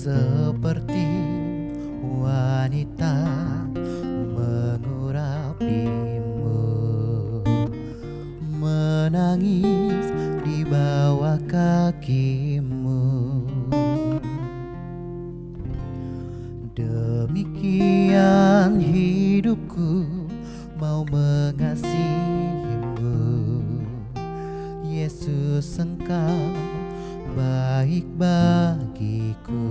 seperti wanita mengurapimu, menangis di bawah kakimu. Demikian hidupku mau mengasihimu, Yesus, Engkau baik bagiku.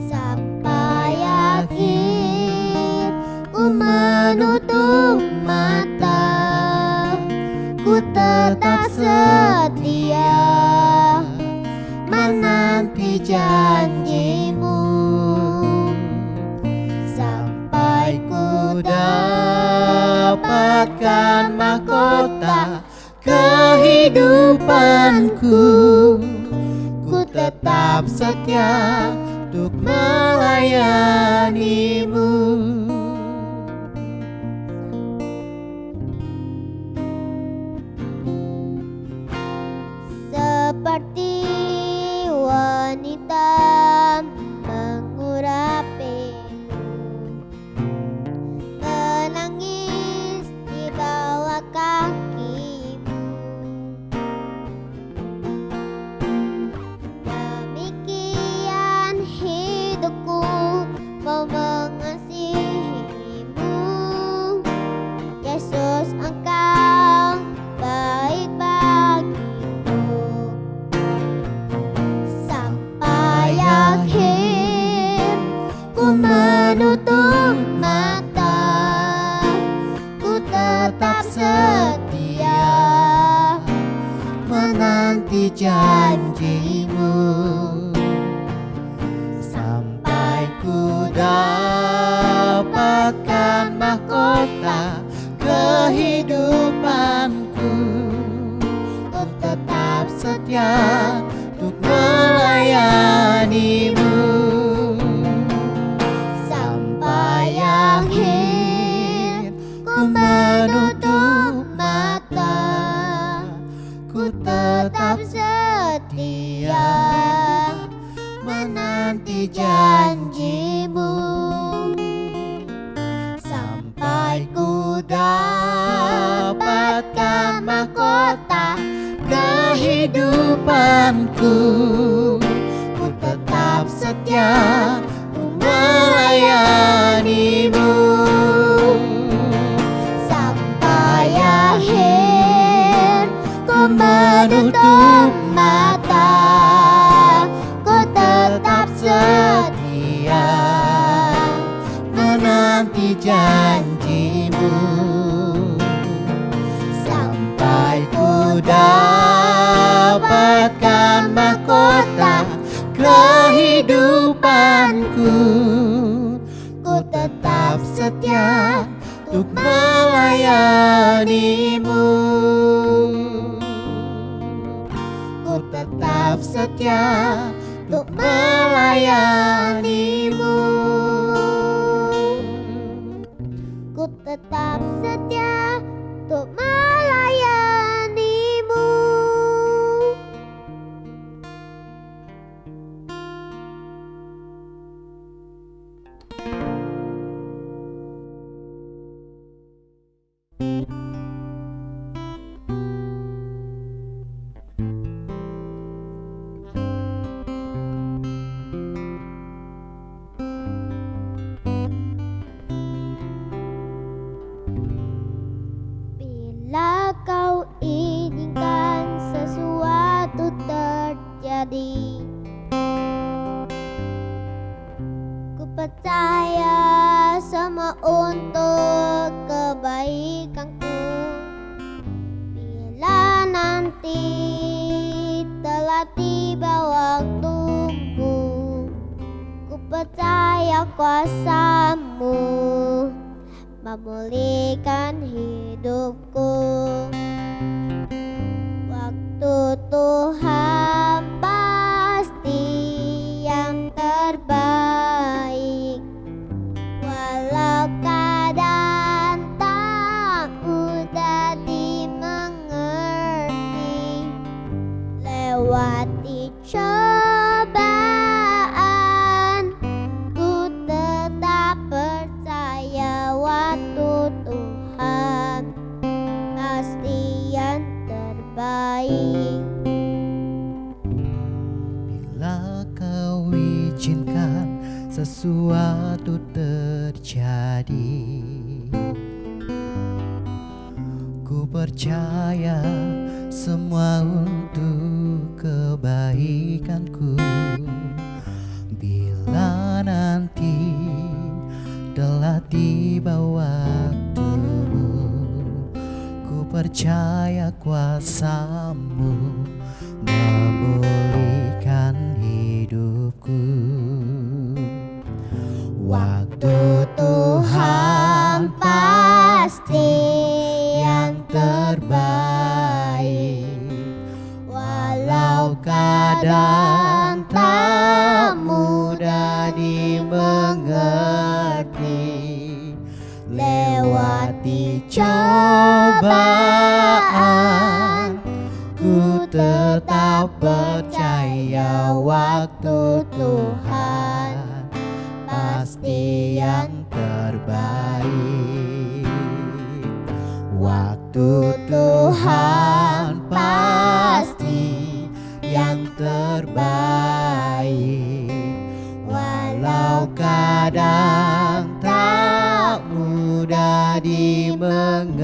Sampai akhir ku menutup mata, ku tetap setia menanti janjimu. Sampai ku dapatkan mahkota kehidupanku, ku tetap setia untuk melayanimu. seperti wanita mengurapimu, menangis di bawah kakimu. Demikian hidupku mau mengasihimu, Yesus, Engkau baik bagiku. Sampai akhir ku menutup mata, ku tetap setia menanti janjimu. Sampai ku dapatkan mahkota kehidupanku, ku tetap setia untuk melayanimu. Sampai akhir ku menutup mata, ku tetap setia menanti janjimu. Sampai ku dapatkan mahkota kehidupanku, ku tetap setia melayanimu. Sampai akhir ku menutup mata, ku tetap setia menanti janjimu. Sampai ku dapatkan mahkota kehidupanku, ku tetap setia untuk melayanimu. Ku tetap setia untuk melayanimu. Ku tetap setia untuk melayanimu. Bila kau inginkan sesuatu terjadi, ku percaya semua untuk kebaikanku. Bila nanti telah tiba waktumu, ku percaya kuasamu memulihkan hidupku. Waktu Tuhan pasti yang terbaik, walau keadaan tak mudah dimengerti. Lewati coba sesuatu terjadi. Ku percaya semua untuk kebaikanku. Bila nanti telah tiba waktumu, ku percaya kuasa-Mu memulihkan hidupku. Waktu Tuhan pasti yang terbaik, walau kadang tak mudah dimengerti. Lewati cobaan, ku tetap percaya waktu Tuhan pasti yang terbaik. Waktu Tuhan pasti yang terbaik, walau kadang tak mudah dimengerti.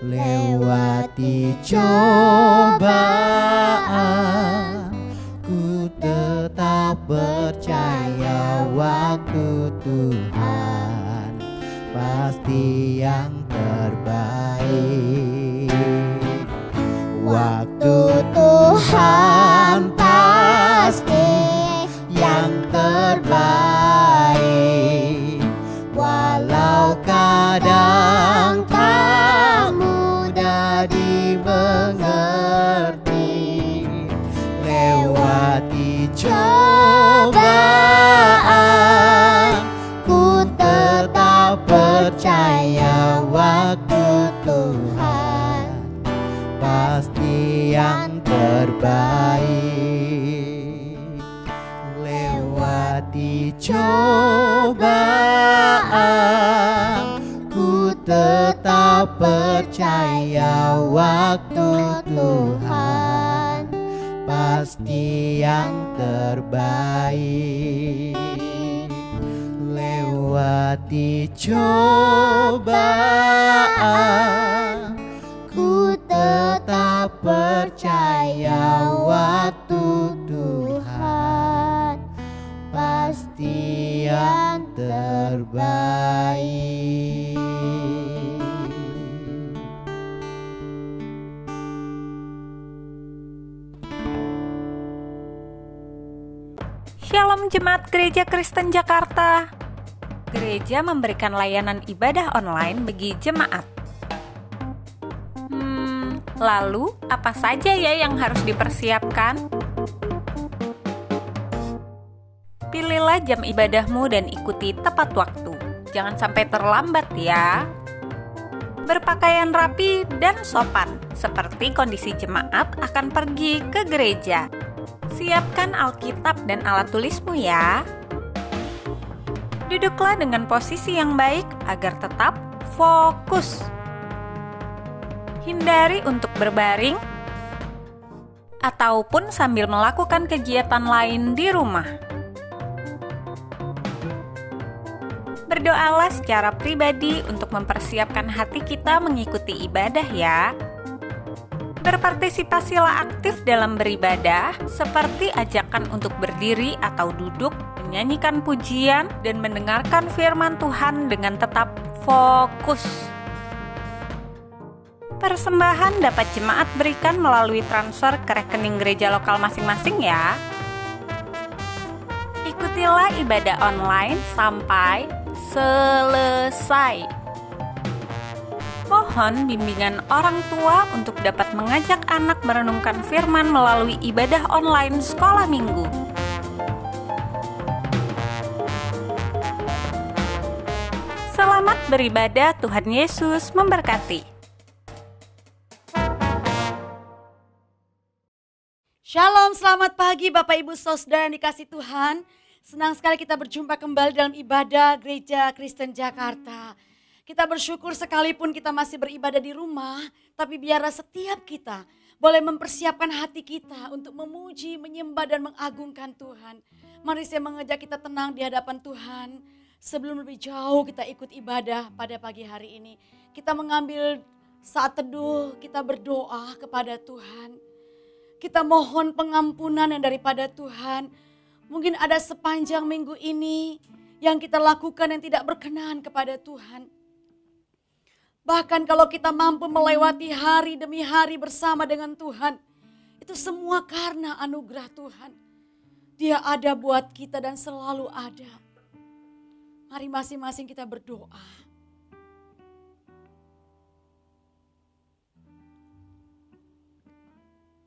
Lewati cobaan, ku tetap percaya waktu Tuhan pasti yang terbaik. Waktu Tuhan pasti yang terbaik, walau kadang tak mudah dimengerti. Lewati cobaan, ku tetap percaya waktu Tuhan pasti yang terbaik. Lewati cobaan, ku tetap percaya waktu Tuhan pasti yang terbaik. Lewati cobaan, ku tetap percaya waktu Tuhan pasti yang terbaik. Shalom Jemaat Gereja Kristen Jakarta. Gereja memberikan layanan ibadah online bagi jemaat. Lalu apa saja ya yang harus dipersiapkan? Pilihlah jam ibadahmu dan ikuti tepat waktu. Jangan sampai terlambat ya. Berpakaian rapi dan sopan, seperti kondisi jemaat akan pergi ke gereja. Siapkan Alkitab dan alat tulismu ya. Duduklah dengan posisi yang baik agar tetap fokus. Hindari untuk berbaring ataupun sambil melakukan kegiatan lain di rumah. Berdoalah secara pribadi untuk mempersiapkan hati kita mengikuti ibadah ya. Berpartisipasilah aktif dalam beribadah, seperti ajakan untuk berdiri atau duduk, menyanyikan pujian, dan mendengarkan firman Tuhan dengan tetap fokus. Persembahan dapat jemaat berikan melalui transfer ke rekening gereja lokal masing-masing ya. Ikutilah ibadah online sampai selesai. Mohon bimbingan orang tua untuk dapat mengajak anak merenungkan firman melalui ibadah online sekolah minggu. Selamat beribadah, Tuhan Yesus memberkati. Shalom, selamat pagi Bapak Ibu Saudara yang dikasih Tuhan. Senang sekali kita berjumpa kembali dalam ibadah Gereja Kristen Jakarta. Kita bersyukur sekalipun kita masih beribadah di rumah, tapi biarlah setiap kita boleh mempersiapkan hati kita untuk memuji, menyembah dan mengagungkan Tuhan. Mari saya mengajak kita tenang di hadapan Tuhan. Sebelum lebih jauh kita ikut ibadah pada pagi hari ini. Kita mengambil saat teduh, kita berdoa kepada Tuhan. Kita mohon pengampunan yang daripada Tuhan. Mungkin ada sepanjang minggu ini yang kita lakukan yang tidak berkenan kepada Tuhan. Bahkan kalau kita mampu melewati hari demi hari bersama dengan Tuhan, itu semua karena anugerah Tuhan. Dia ada buat kita dan selalu ada. Mari masing-masing kita berdoa.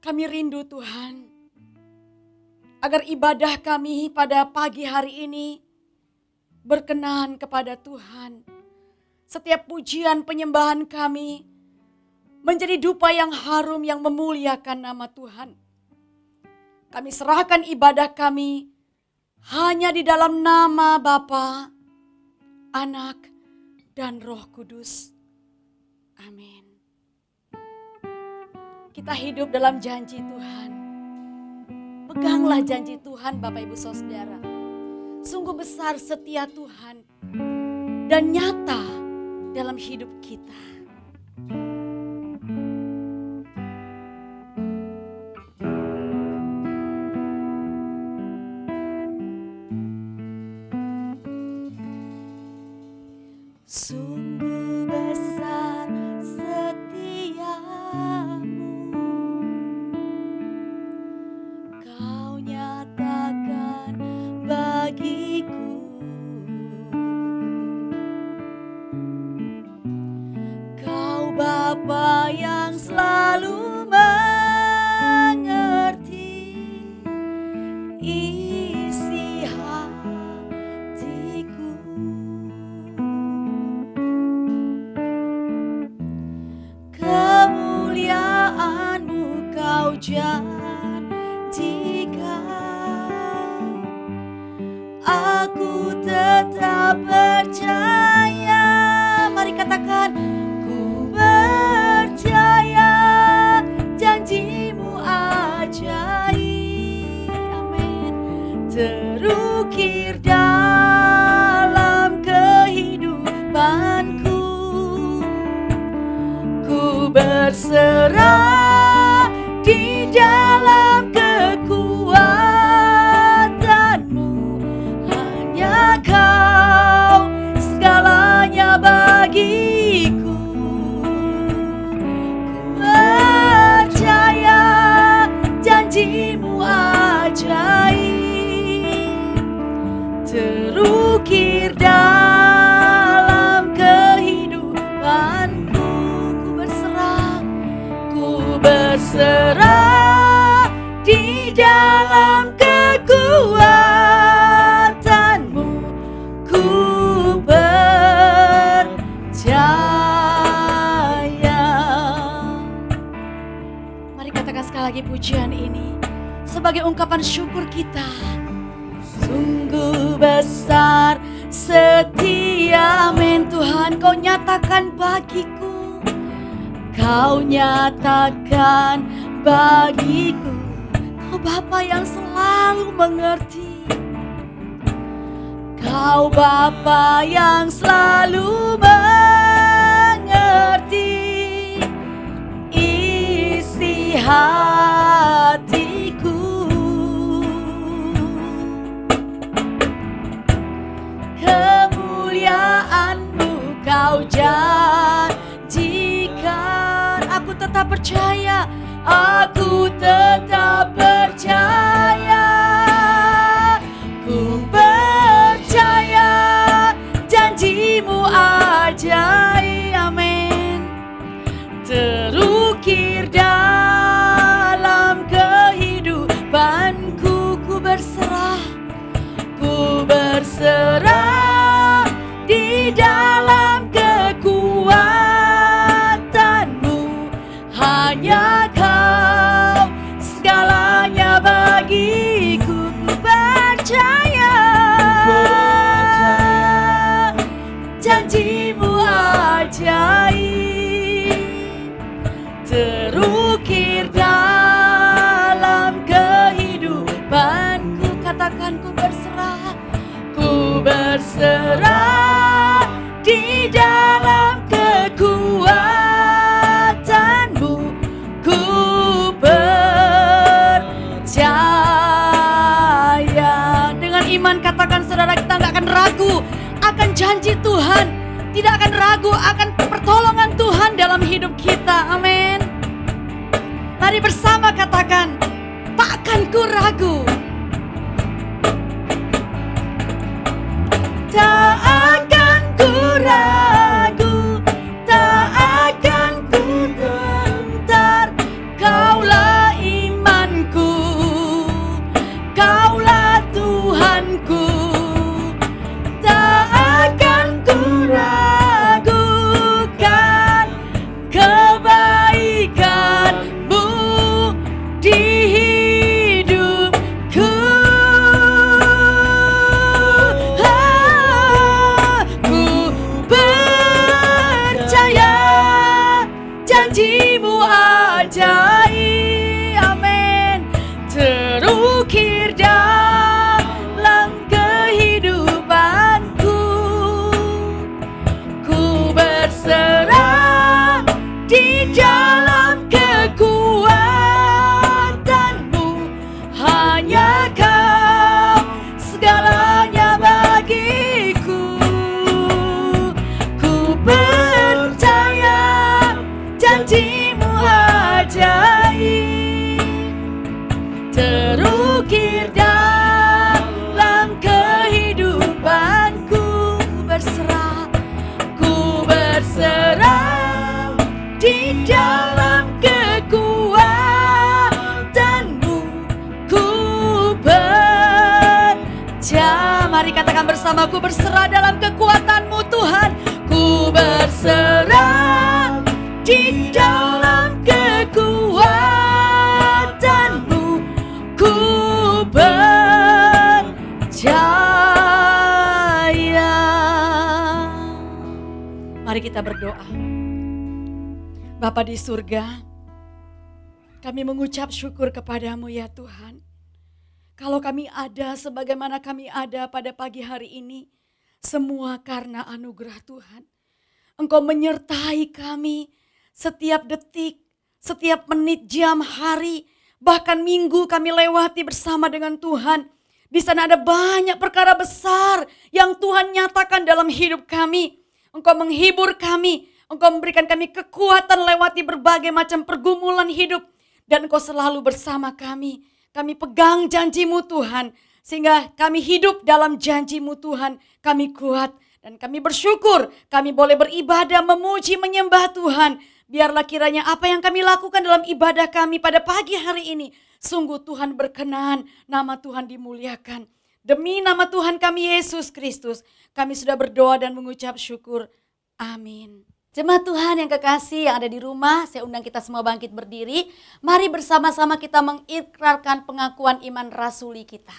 Kami rindu Tuhan, agar ibadah kami pada pagi hari ini berkenan kepada Tuhan. Setiap pujian penyembahan kami menjadi dupa yang harum yang memuliakan nama Tuhan. Kami serahkan ibadah kami hanya di dalam nama Bapa, Anak, dan Roh Kudus. Amin. Kita hidup dalam janji Tuhan. Peganglah janji Tuhan Bapak Ibu Saudara. Sungguh besar setia Tuhan dan nyata dalam hidup kita. Sungguh besar setiamu, Kau nyatakan bagiku. Kau Bapa yang selalu mengerti isi hatiku. Kemuliaan-Mu Kau janjikan, aku tetap percaya. Mari katakan, ku percaya janji-Mu ajaib. Amin. Terukir dalam kehidupanku. Ku berserah di dalam kekuatan-Mu. Hanya Kau segalanya bagiku. Ku percaya janji-Mu ajaib. Terukir dalam kehidupanku. Ku berserah di dalam kekuatan-Mu. Ku percaya. Mari katakan sekali lagi pujian ini sebagai ungkapan syukur kita. Sungguh besar setia, amin Tuhan, Kau nyatakan bagiku. Kau nyatakan bagiku. Kau Bapa yang selalu mengerti. Kau Bapa yang selalu mengerti isi hatiku. Kemuliaan-Mu Kau janjikan. Aku tetap percaya, aku tetap percaya. Ku percaya janji-Mu ajaib. Amin. Terukir dalam kehidupanku. Ku berserah, ku berserah di dalam kekuatan-Mu. Hanya Kau berserah di dalam kekuatan-Mu. Ku percaya. Dengan iman katakan saudara, kita gak akan ragu akan janji Tuhan, tidak akan ragu akan pertolongan Tuhan dalam hidup kita. Amin. Mari bersama katakan, takkan ku ragu. Tak akan ku ragu, tak akan ku gentar. Kaulah imanku, Kaulah Tuhanku. Tak akan ku ragukan kebaikan-Mu di hidupku. Ku percaya janji-Mu ajaib. Amin. Terukir dalam kehidupanku. Ku berserah di dalam kekuatan-Mu. Hanya Kau segalanya bagiku. Ku percaya janji-Mu ajaib. Terukir dalam kehidupanku. Ku berserah di dalam kekuatan-Mu. Ku percaya. Mari katakan bersama, ku berserah dalam kekuatan-Mu Tuhan. Ku berserah di dalam kekuatan-Mu. Ku percaya. Mari kita berdoa. Bapa di surga, kami mengucap syukur kepada-Mu ya Tuhan. Kalau kami ada sebagaimana kami ada pada pagi hari ini, semua karena anugerah Tuhan. Engkau menyertai kami setiap detik, setiap menit, jam, hari, bahkan minggu kami lewati bersama dengan Tuhan. Di sana ada banyak perkara besar yang Tuhan nyatakan dalam hidup kami. Engkau menghibur kami, Engkau memberikan kami kekuatan lewati berbagai macam pergumulan hidup. Dan Engkau selalu bersama kami. Kami pegang janji-Mu Tuhan. Sehingga kami hidup dalam janji-Mu Tuhan. Kami kuat dan kami bersyukur. Kami boleh beribadah, memuji, menyembah Tuhan. Biarlah kiranya apa yang kami lakukan dalam ibadah kami pada pagi hari ini. Sungguh Tuhan berkenan, nama Tuhan dimuliakan. Demi nama Tuhan kami Yesus Kristus. Kami sudah berdoa dan mengucap syukur. Amin. Jemaat Tuhan yang kekasih yang ada di rumah, saya undang kita semua bangkit berdiri. Mari bersama-sama kita mengikrarkan pengakuan iman rasuli kita.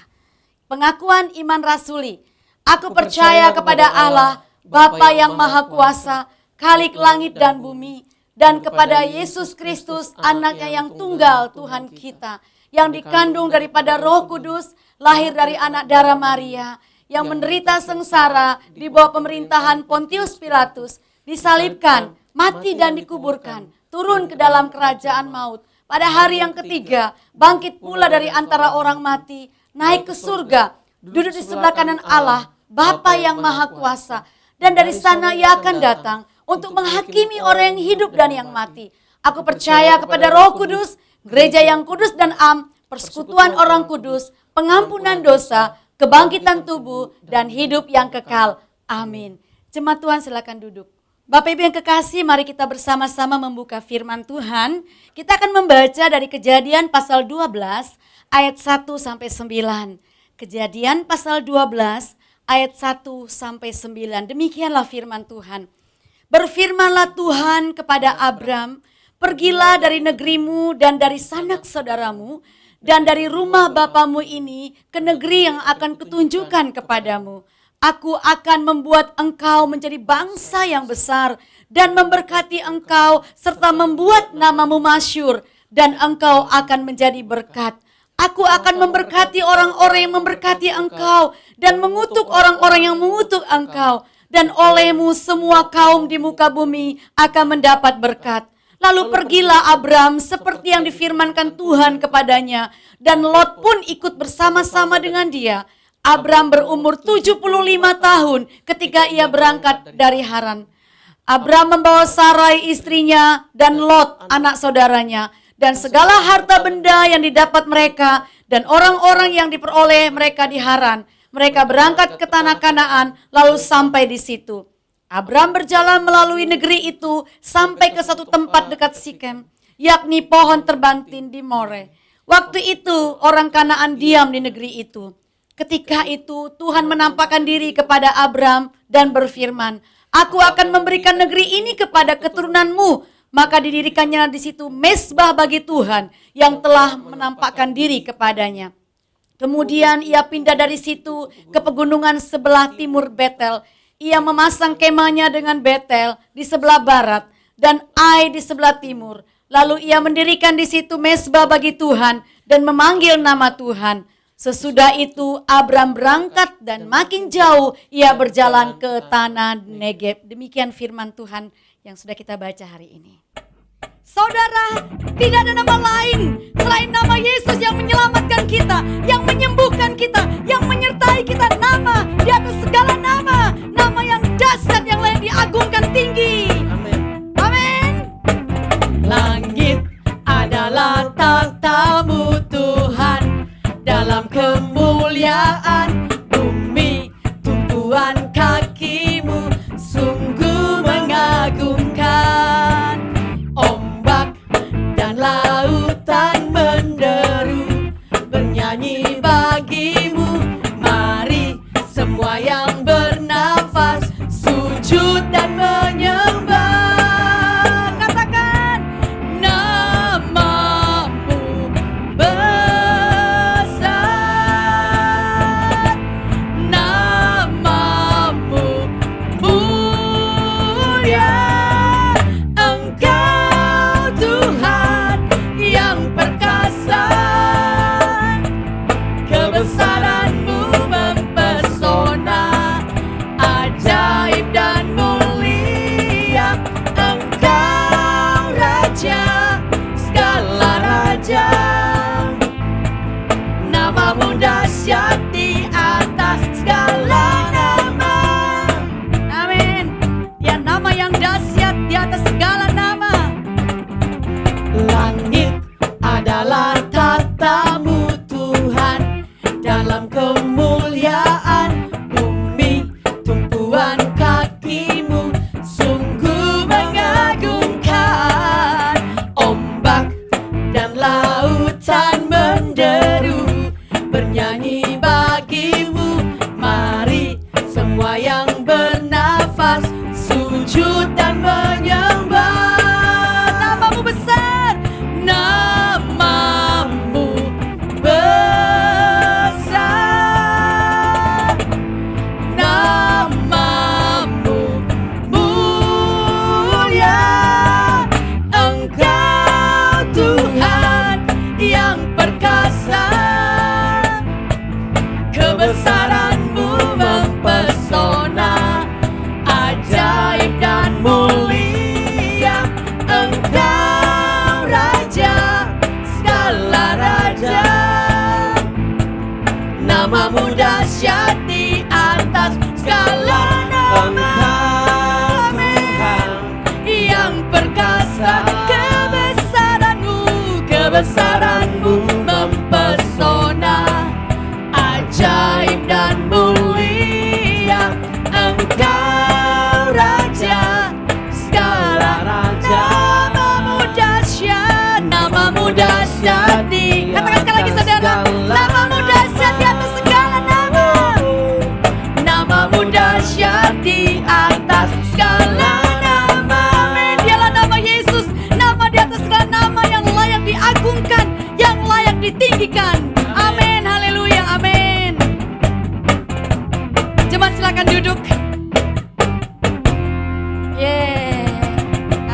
Pengakuan iman rasuli. Aku percaya kepada Allah, Bapa yang Maha Kuasa, Khalik langit dan bumi, dan kepada Yesus Kristus, anaknya yang tunggal Tuhan kita, yang dikandung daripada Roh Kudus, lahir dari anak darah Maria, yang menderita sengsara di bawah pemerintahan Pontius Pilatus, disalibkan, mati dan dikuburkan, turun ke dalam kerajaan maut. Pada hari yang ketiga, bangkit pula dari antara orang mati, naik ke surga, duduk di sebelah kanan Allah, Bapa yang Maha Kuasa. Dan dari sana Ia akan datang untuk menghakimi orang yang hidup dan yang mati. Aku percaya kepada Roh Kudus, gereja yang kudus dan am, persekutuan orang kudus, pengampunan dosa, kebangkitan tubuh, dan hidup yang kekal. Amin. Jemaat Tuhan silakan duduk. Bapak Ibu yang kekasih, mari kita bersama-sama membuka firman Tuhan. Kita akan membaca dari Kejadian pasal 12 ayat 1 sampai 9. Kejadian pasal 12 ayat 1 sampai 9. Demikianlah firman Tuhan. Berfirmanlah Tuhan kepada Abram, pergilah dari negerimu dan dari sanak saudaramu dan dari rumah bapamu ini ke negeri yang akan kutunjukkan kepadamu. Aku akan membuat engkau menjadi bangsa yang besar dan memberkati engkau serta membuat namamu masyhur dan engkau akan menjadi berkat. Aku akan memberkati orang-orang yang memberkati engkau dan mengutuk orang-orang yang mengutuk engkau. Dan olehmu semua kaum di muka bumi akan mendapat berkat. Lalu pergilah Abram seperti yang difirmankan Tuhan kepadanya. Dan Lot pun ikut bersama-sama dengan dia. Abram berumur 75 tahun ketika ia berangkat dari Haran. Abram membawa Sarai istrinya dan Lot anak saudaranya. Dan segala harta benda yang didapat mereka dan orang-orang yang diperoleh mereka di Haran. Mereka berangkat ke tanah Kanaan lalu sampai di situ. Abram berjalan melalui negeri itu sampai ke satu tempat dekat Sikem, yakni pohon terbantin di More. Waktu itu orang Kanaan diam di negeri itu. Ketika itu Tuhan menampakkan diri kepada Abram dan berfirman, Aku akan memberikan negeri ini kepada keturunanmu. Maka didirikannya di situ mezbah bagi Tuhan yang telah menampakkan diri kepadanya. Kemudian ia pindah dari situ ke pegunungan sebelah timur Betel. Ia memasang kemahnya dengan Betel di sebelah barat dan Ai di sebelah timur. Lalu ia mendirikan di situ mezbah bagi Tuhan dan memanggil nama Tuhan. Sesudah itu Abram berangkat dan makin jauh ia berjalan ke tanah Negeb. Demikian firman Tuhan yang sudah kita baca hari ini. Saudara, tidak ada nama lain selain nama Yesus yang menyelamatkan kita, yang menyembuhkan kita, yang menyertai kita. Nama di atas segala nama, nama yang dahsyat yang layak diagungkan tinggi. Amin. Langit adalah takhta-Mu Tuhan, dalam kemuliaan bumi tumpuan kaki-Mu sungguh mengagumkan. Ombak dan lautan menderu bernyanyi bagi-Mu. Mari semua yang bernafas sujud dan menyembah. Katakan, nama-Mu besar, nama-Mu mulia. Engkau Tuhan yang perkasa, kebesaran-Mu mempesona, ajaib dan mulia. Engkau Raja segala raja, nama-Mu dahsyat di atas segala nama. Amin. Dia nama yang dahsyat di atas segala nama. Langit adalah takhta-Mu Tuhan, dalam kemuliaan bumi tumpuan kaki-Mu sungguh mengagumkan. Ombak dan lautan menderu bernyanyi bagi-Mu. Mari semua yang bernafas sujud dan menyembah. Nama-Mu besar, nama-Mu besar, nama-Mu mulia. Engkau Tuhan yang perkasa, kebesaran-Mu mempesona, ajaib dan mulia. Engkau Raja segala raja, nama-Mu dahsyat di atas segala nama. Amin. Yang perkasa, kebesaran-Mu mempesona, ajaib dan mulia. Engkau Raja segala raja, nama-Mu dahsyat, nama-Mu dahsyat di. Katakan sekali lagi saudara, nama-Mu dahsyat di atas segala nama. Nama-Mu dahsyat di atas segala nama. Amin. Dialah nama Yesus, nama di atas segala nama yang layak diagungkan, yang layak ditinggikan. Amin. Haleluya. Amin. Jemaat silakan duduk.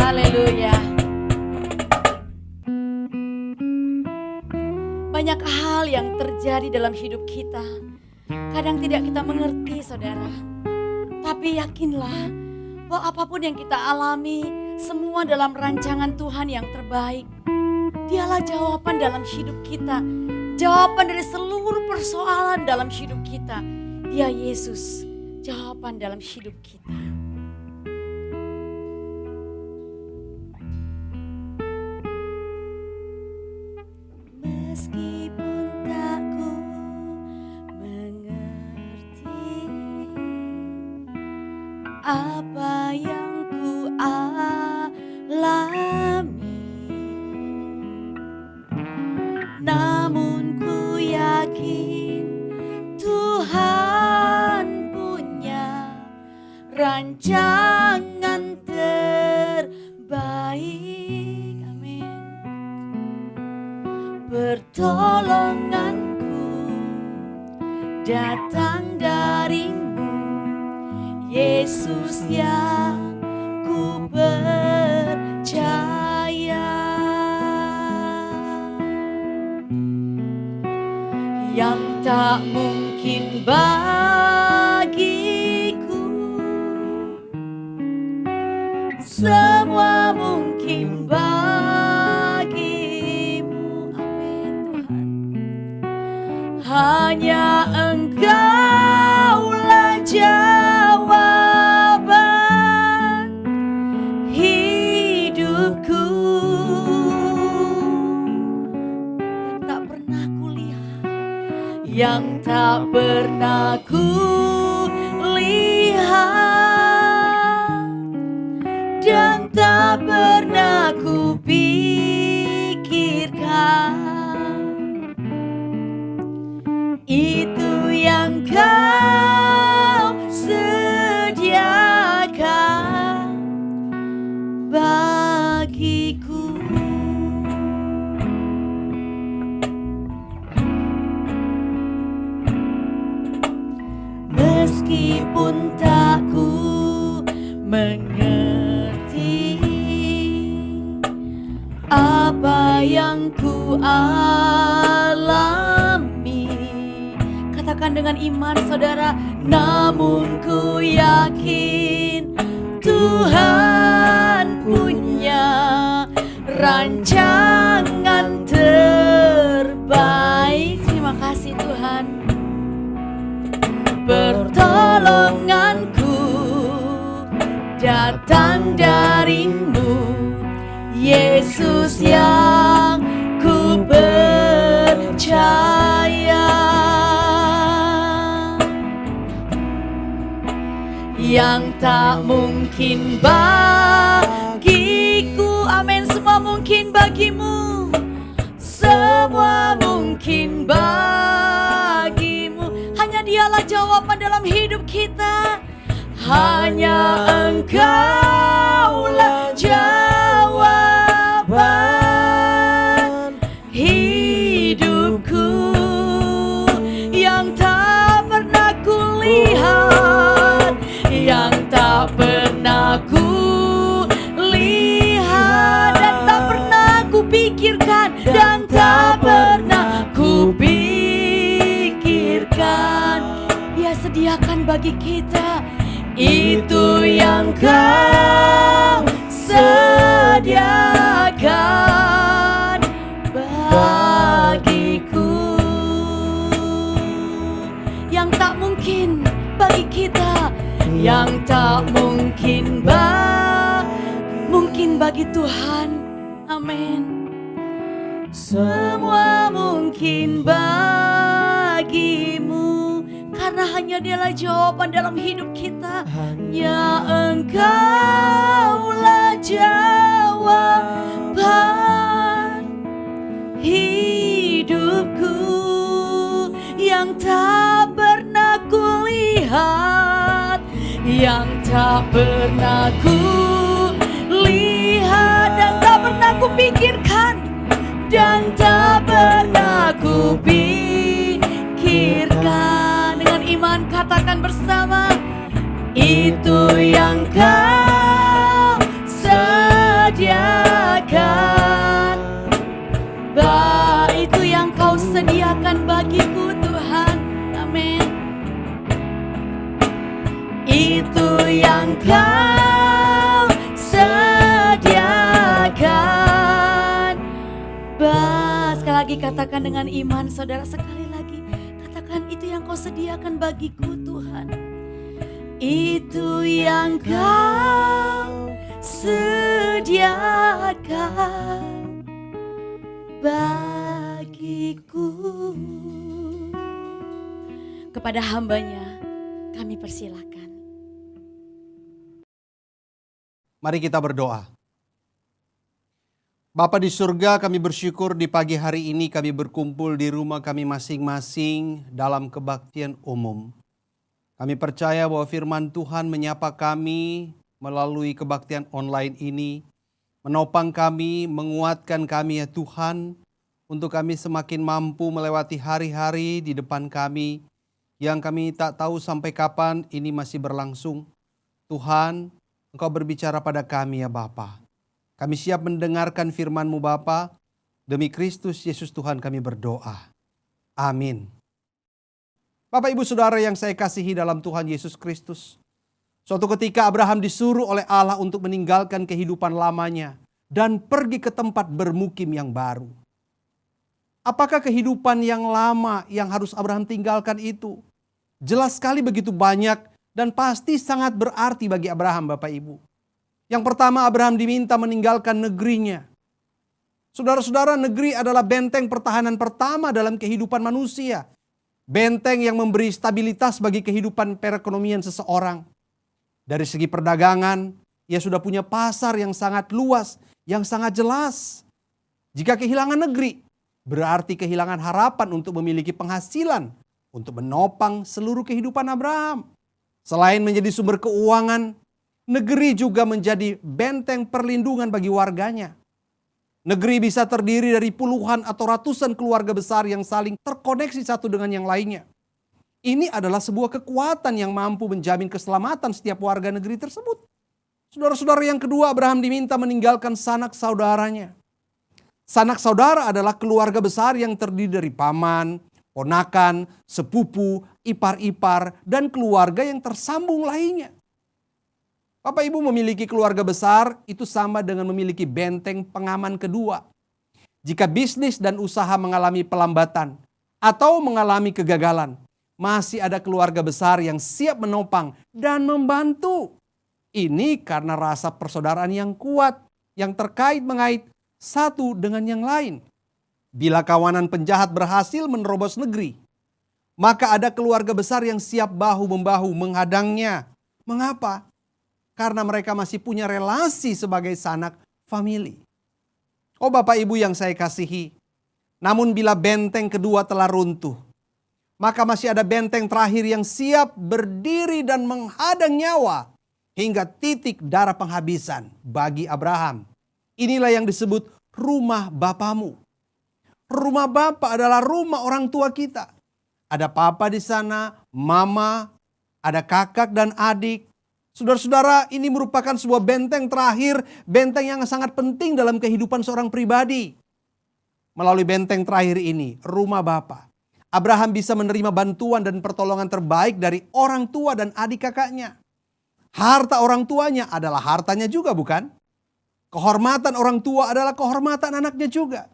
Haleluya. Banyak hal yang terjadi dalam hidup kita. Kadang tidak kita mengerti, saudara. Tapi yakinlah bahwa apapun yang kita alami, semua dalam rancangan Tuhan yang terbaik. Dialah jawaban dalam hidup kita. Jawaban dari seluruh persoalan dalam hidup kita. Dia Yesus, jawaban dalam hidup kita. Meskipun tak ku mengerti apa yang ku alami, namun ku yakin Tuhan punya rancangan terbaik. Amin. Pertolonganku datang darimu, Yesus yang ku percaya. Yang tak mungkin bagiku, semua mungkin bagimu. Amin Tuhan. Hanya Engkaulah jawaban hidupku. Yang tak pernah kulihat dan tak pernah kupikirkan, itu yang Kau sediakan bagiku. Meskipun tak ku mengerti apa yang ku alami, katakan dengan iman, saudara. Namun ku yakin Tuhan punya rancangan terbaik. Terima kasih Tuhan. Pertolonganku datang darimu, Yesus yang ku percaya. Yang tak mungkin bagiku, amin, semua mungkin bagimu. Semua mungkin bagimu. Hanya Dialah jawaban dalam hidup kita. Hanya Engkaulah jawaban hidupku. Yang tak pernah kulihat, yang tak pernah kulihat, dan tak pernah kupikirkan, dan tak pernah kupikirkan. Dia sediakan bagi kita. Itu yang Kau sediakan bagiku. Yang tak mungkin bagi kita, yang tak mungkin mungkin bagi Tuhan. Amin. Semua mungkin bagimu, karena hanya Dialah jawaban dalam hidup kita. Hanya Engkaulah jawaban hidupku. Yang tak pernah kulihat, yang tak pernah kulihat, dan tak pernah kupikirkan, dan tak pernah kupikirkan. Dengan iman katakan bersama, itu yang Kau sediakan, itu yang Kau Kau sediakan bagiku Tuhan. Amin. Itu yang Kau sediakan. Sekali lagi katakan dengan iman saudara, sekali lagi katakan, itu yang Kau sediakan bagiku Tuhan. Itu yang Kau sediakan bagiku. Kepada hambanya kami persilakan. Mari kita berdoa. Bapa di surga, kami bersyukur di pagi hari ini kami berkumpul di rumah kami masing-masing dalam kebaktian umum. Kami percaya bahwa firman Tuhan menyapa kami melalui kebaktian online ini, menopang kami, menguatkan kami ya Tuhan, untuk kami semakin mampu melewati hari-hari di depan kami, yang kami tak tahu sampai kapan ini masih berlangsung. Tuhan, Engkau berbicara pada kami ya Bapa. Kami siap mendengarkan firman-Mu Bapa. Demi Kristus Yesus Tuhan kami berdoa. Amin. Bapak Ibu Saudara yang saya kasihi dalam Tuhan Yesus Kristus. Suatu ketika Abraham disuruh oleh Allah untuk meninggalkan kehidupan lamanya dan pergi ke tempat bermukim yang baru. Apakah kehidupan yang lama yang harus Abraham tinggalkan itu? Jelas sekali begitu banyak dan pasti sangat berarti bagi Abraham, Bapak Ibu. Yang pertama, Abraham diminta meninggalkan negerinya. Saudara-saudara, negeri adalah benteng pertahanan pertama dalam kehidupan manusia. Benteng yang memberi stabilitas bagi kehidupan perekonomian seseorang. Dari segi perdagangan, ia sudah punya pasar yang sangat luas, yang sangat jelas. Jika kehilangan negeri, berarti kehilangan harapan untuk memiliki penghasilan untuk menopang seluruh kehidupan Abraham. Selain menjadi sumber keuangan, negeri juga menjadi benteng perlindungan bagi warganya. Negeri bisa terdiri dari puluhan atau ratusan keluarga besar yang saling terkoneksi satu dengan yang lainnya. Ini adalah sebuah kekuatan yang mampu menjamin keselamatan setiap warga negeri tersebut. Saudara-saudara, yang kedua, Abraham diminta meninggalkan sanak saudaranya. Sanak saudara adalah keluarga besar yang terdiri dari paman, ponakan, sepupu, ipar-ipar, dan keluarga yang tersambung lainnya. Bapak Ibu memiliki keluarga besar itu sama dengan memiliki benteng pengaman kedua. Jika bisnis dan usaha mengalami pelambatan atau mengalami kegagalan, masih ada keluarga besar yang siap menopang dan membantu. Ini karena rasa persaudaraan yang kuat yang terkait mengait satu dengan yang lain. Bila kawanan penjahat berhasil menerobos negeri, maka ada keluarga besar yang siap bahu-membahu menghadangnya. Mengapa? Karena mereka masih punya relasi sebagai sanak famili. Oh Bapak Ibu yang saya kasihi, namun bila benteng kedua telah runtuh, maka masih ada benteng terakhir yang siap berdiri dan menghadang nyawa hingga titik darah penghabisan bagi Abraham. Inilah yang disebut rumah Bapamu. Rumah Bapa adalah rumah orang tua kita. Ada papa di sana, mama, ada kakak dan adik. Saudara-saudara, ini merupakan sebuah benteng terakhir, benteng yang sangat penting dalam kehidupan seorang pribadi. Melalui benteng terakhir ini, rumah Bapa, Abraham bisa menerima bantuan dan pertolongan terbaik dari orang tua dan adik kakaknya. Harta orang tuanya adalah hartanya juga, bukan? Kehormatan orang tua adalah kehormatan anaknya juga.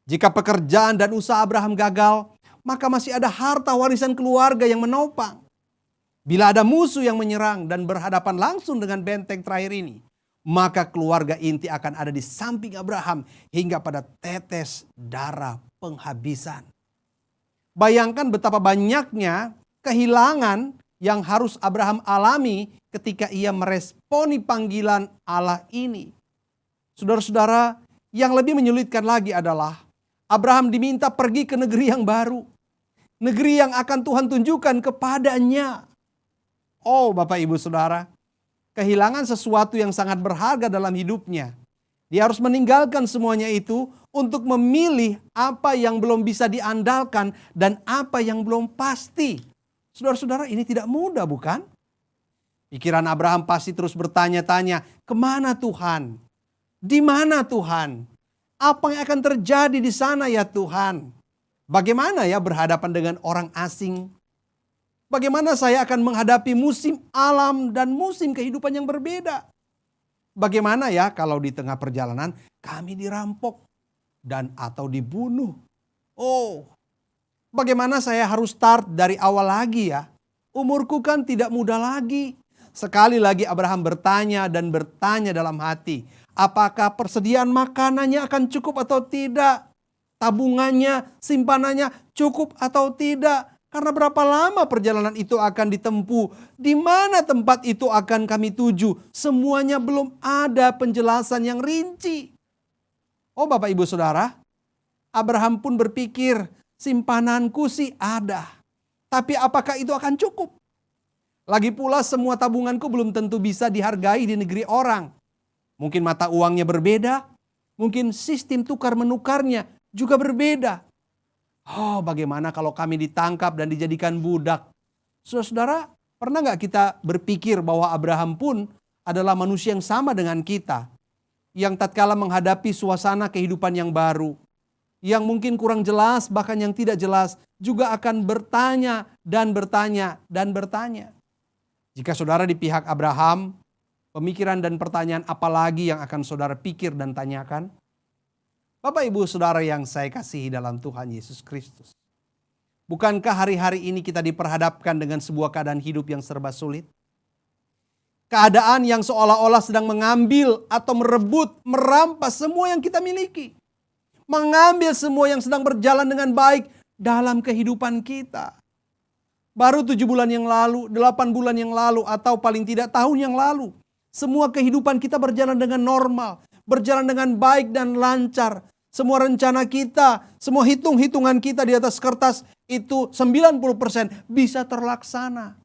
Jika pekerjaan dan usaha Abraham gagal, maka masih ada harta warisan keluarga yang menopang. Bila ada musuh yang menyerang dan berhadapan langsung dengan benteng terakhir ini, maka keluarga inti akan ada di samping Abraham hingga pada tetes darah penghabisan. Bayangkan betapa banyaknya kehilangan yang harus Abraham alami ketika ia meresponi panggilan Allah ini. Saudara-saudara, yang lebih menyulitkan lagi adalah Abraham diminta pergi ke negeri yang baru. Negeri yang akan Tuhan tunjukkan kepadanya. Oh Bapak Ibu Saudara, kehilangan sesuatu yang sangat berharga dalam hidupnya. Dia harus meninggalkan semuanya itu untuk memilih apa yang belum bisa diandalkan dan apa yang belum pasti. Saudara-saudara, ini tidak mudah, bukan? Pikiran Abraham pasti terus bertanya-tanya, kemana Tuhan? Di mana Tuhan? Apa yang akan terjadi di sana ya Tuhan? Bagaimana ya berhadapan dengan orang asing? Bagaimana saya akan menghadapi musim alam dan musim kehidupan yang berbeda? Bagaimana ya kalau di tengah perjalanan kami dirampok dan atau dibunuh? Oh, bagaimana saya harus start dari awal lagi ya? Umurku kan tidak muda lagi. Sekali lagi Abraham bertanya dan bertanya dalam hati, apakah persediaan makanannya akan cukup atau tidak? Tabungannya, simpanannya cukup atau tidak? Karena berapa lama perjalanan itu akan ditempuh? Di mana tempat itu akan kami tuju? Semuanya belum ada penjelasan yang rinci. Oh Bapak Ibu Saudara, Abraham pun berpikir, simpananku sih ada. Tapi apakah itu akan cukup? Lagi pula semua tabunganku belum tentu bisa dihargai di negeri orang. Mungkin mata uangnya berbeda, mungkin sistem tukar menukarnya juga berbeda. Oh, bagaimana kalau kami ditangkap dan dijadikan budak? Saudara, pernah nggak kita berpikir bahwa Abraham pun adalah manusia yang sama dengan kita, yang tatkala menghadapi suasana kehidupan yang baru, yang mungkin kurang jelas, bahkan yang tidak jelas, juga akan bertanya dan bertanya dan bertanya. Jika saudara di pihak Abraham, pemikiran dan pertanyaan apa lagi yang akan saudara pikir dan tanyakan? Bapak Ibu Saudara yang saya kasihi dalam Tuhan Yesus Kristus. Bukankah hari-hari ini kita diperhadapkan dengan sebuah keadaan hidup yang serba sulit? Keadaan yang seolah-olah sedang mengambil atau merebut, merampas semua yang kita miliki. Mengambil semua yang sedang berjalan dengan baik dalam kehidupan kita. Baru 7 bulan yang lalu, 8 bulan yang lalu, atau paling tidak tahun yang lalu, semua kehidupan kita berjalan dengan normal, berjalan dengan baik dan lancar. Semua rencana kita, semua hitung-hitungan kita di atas kertas itu 90% bisa terlaksana.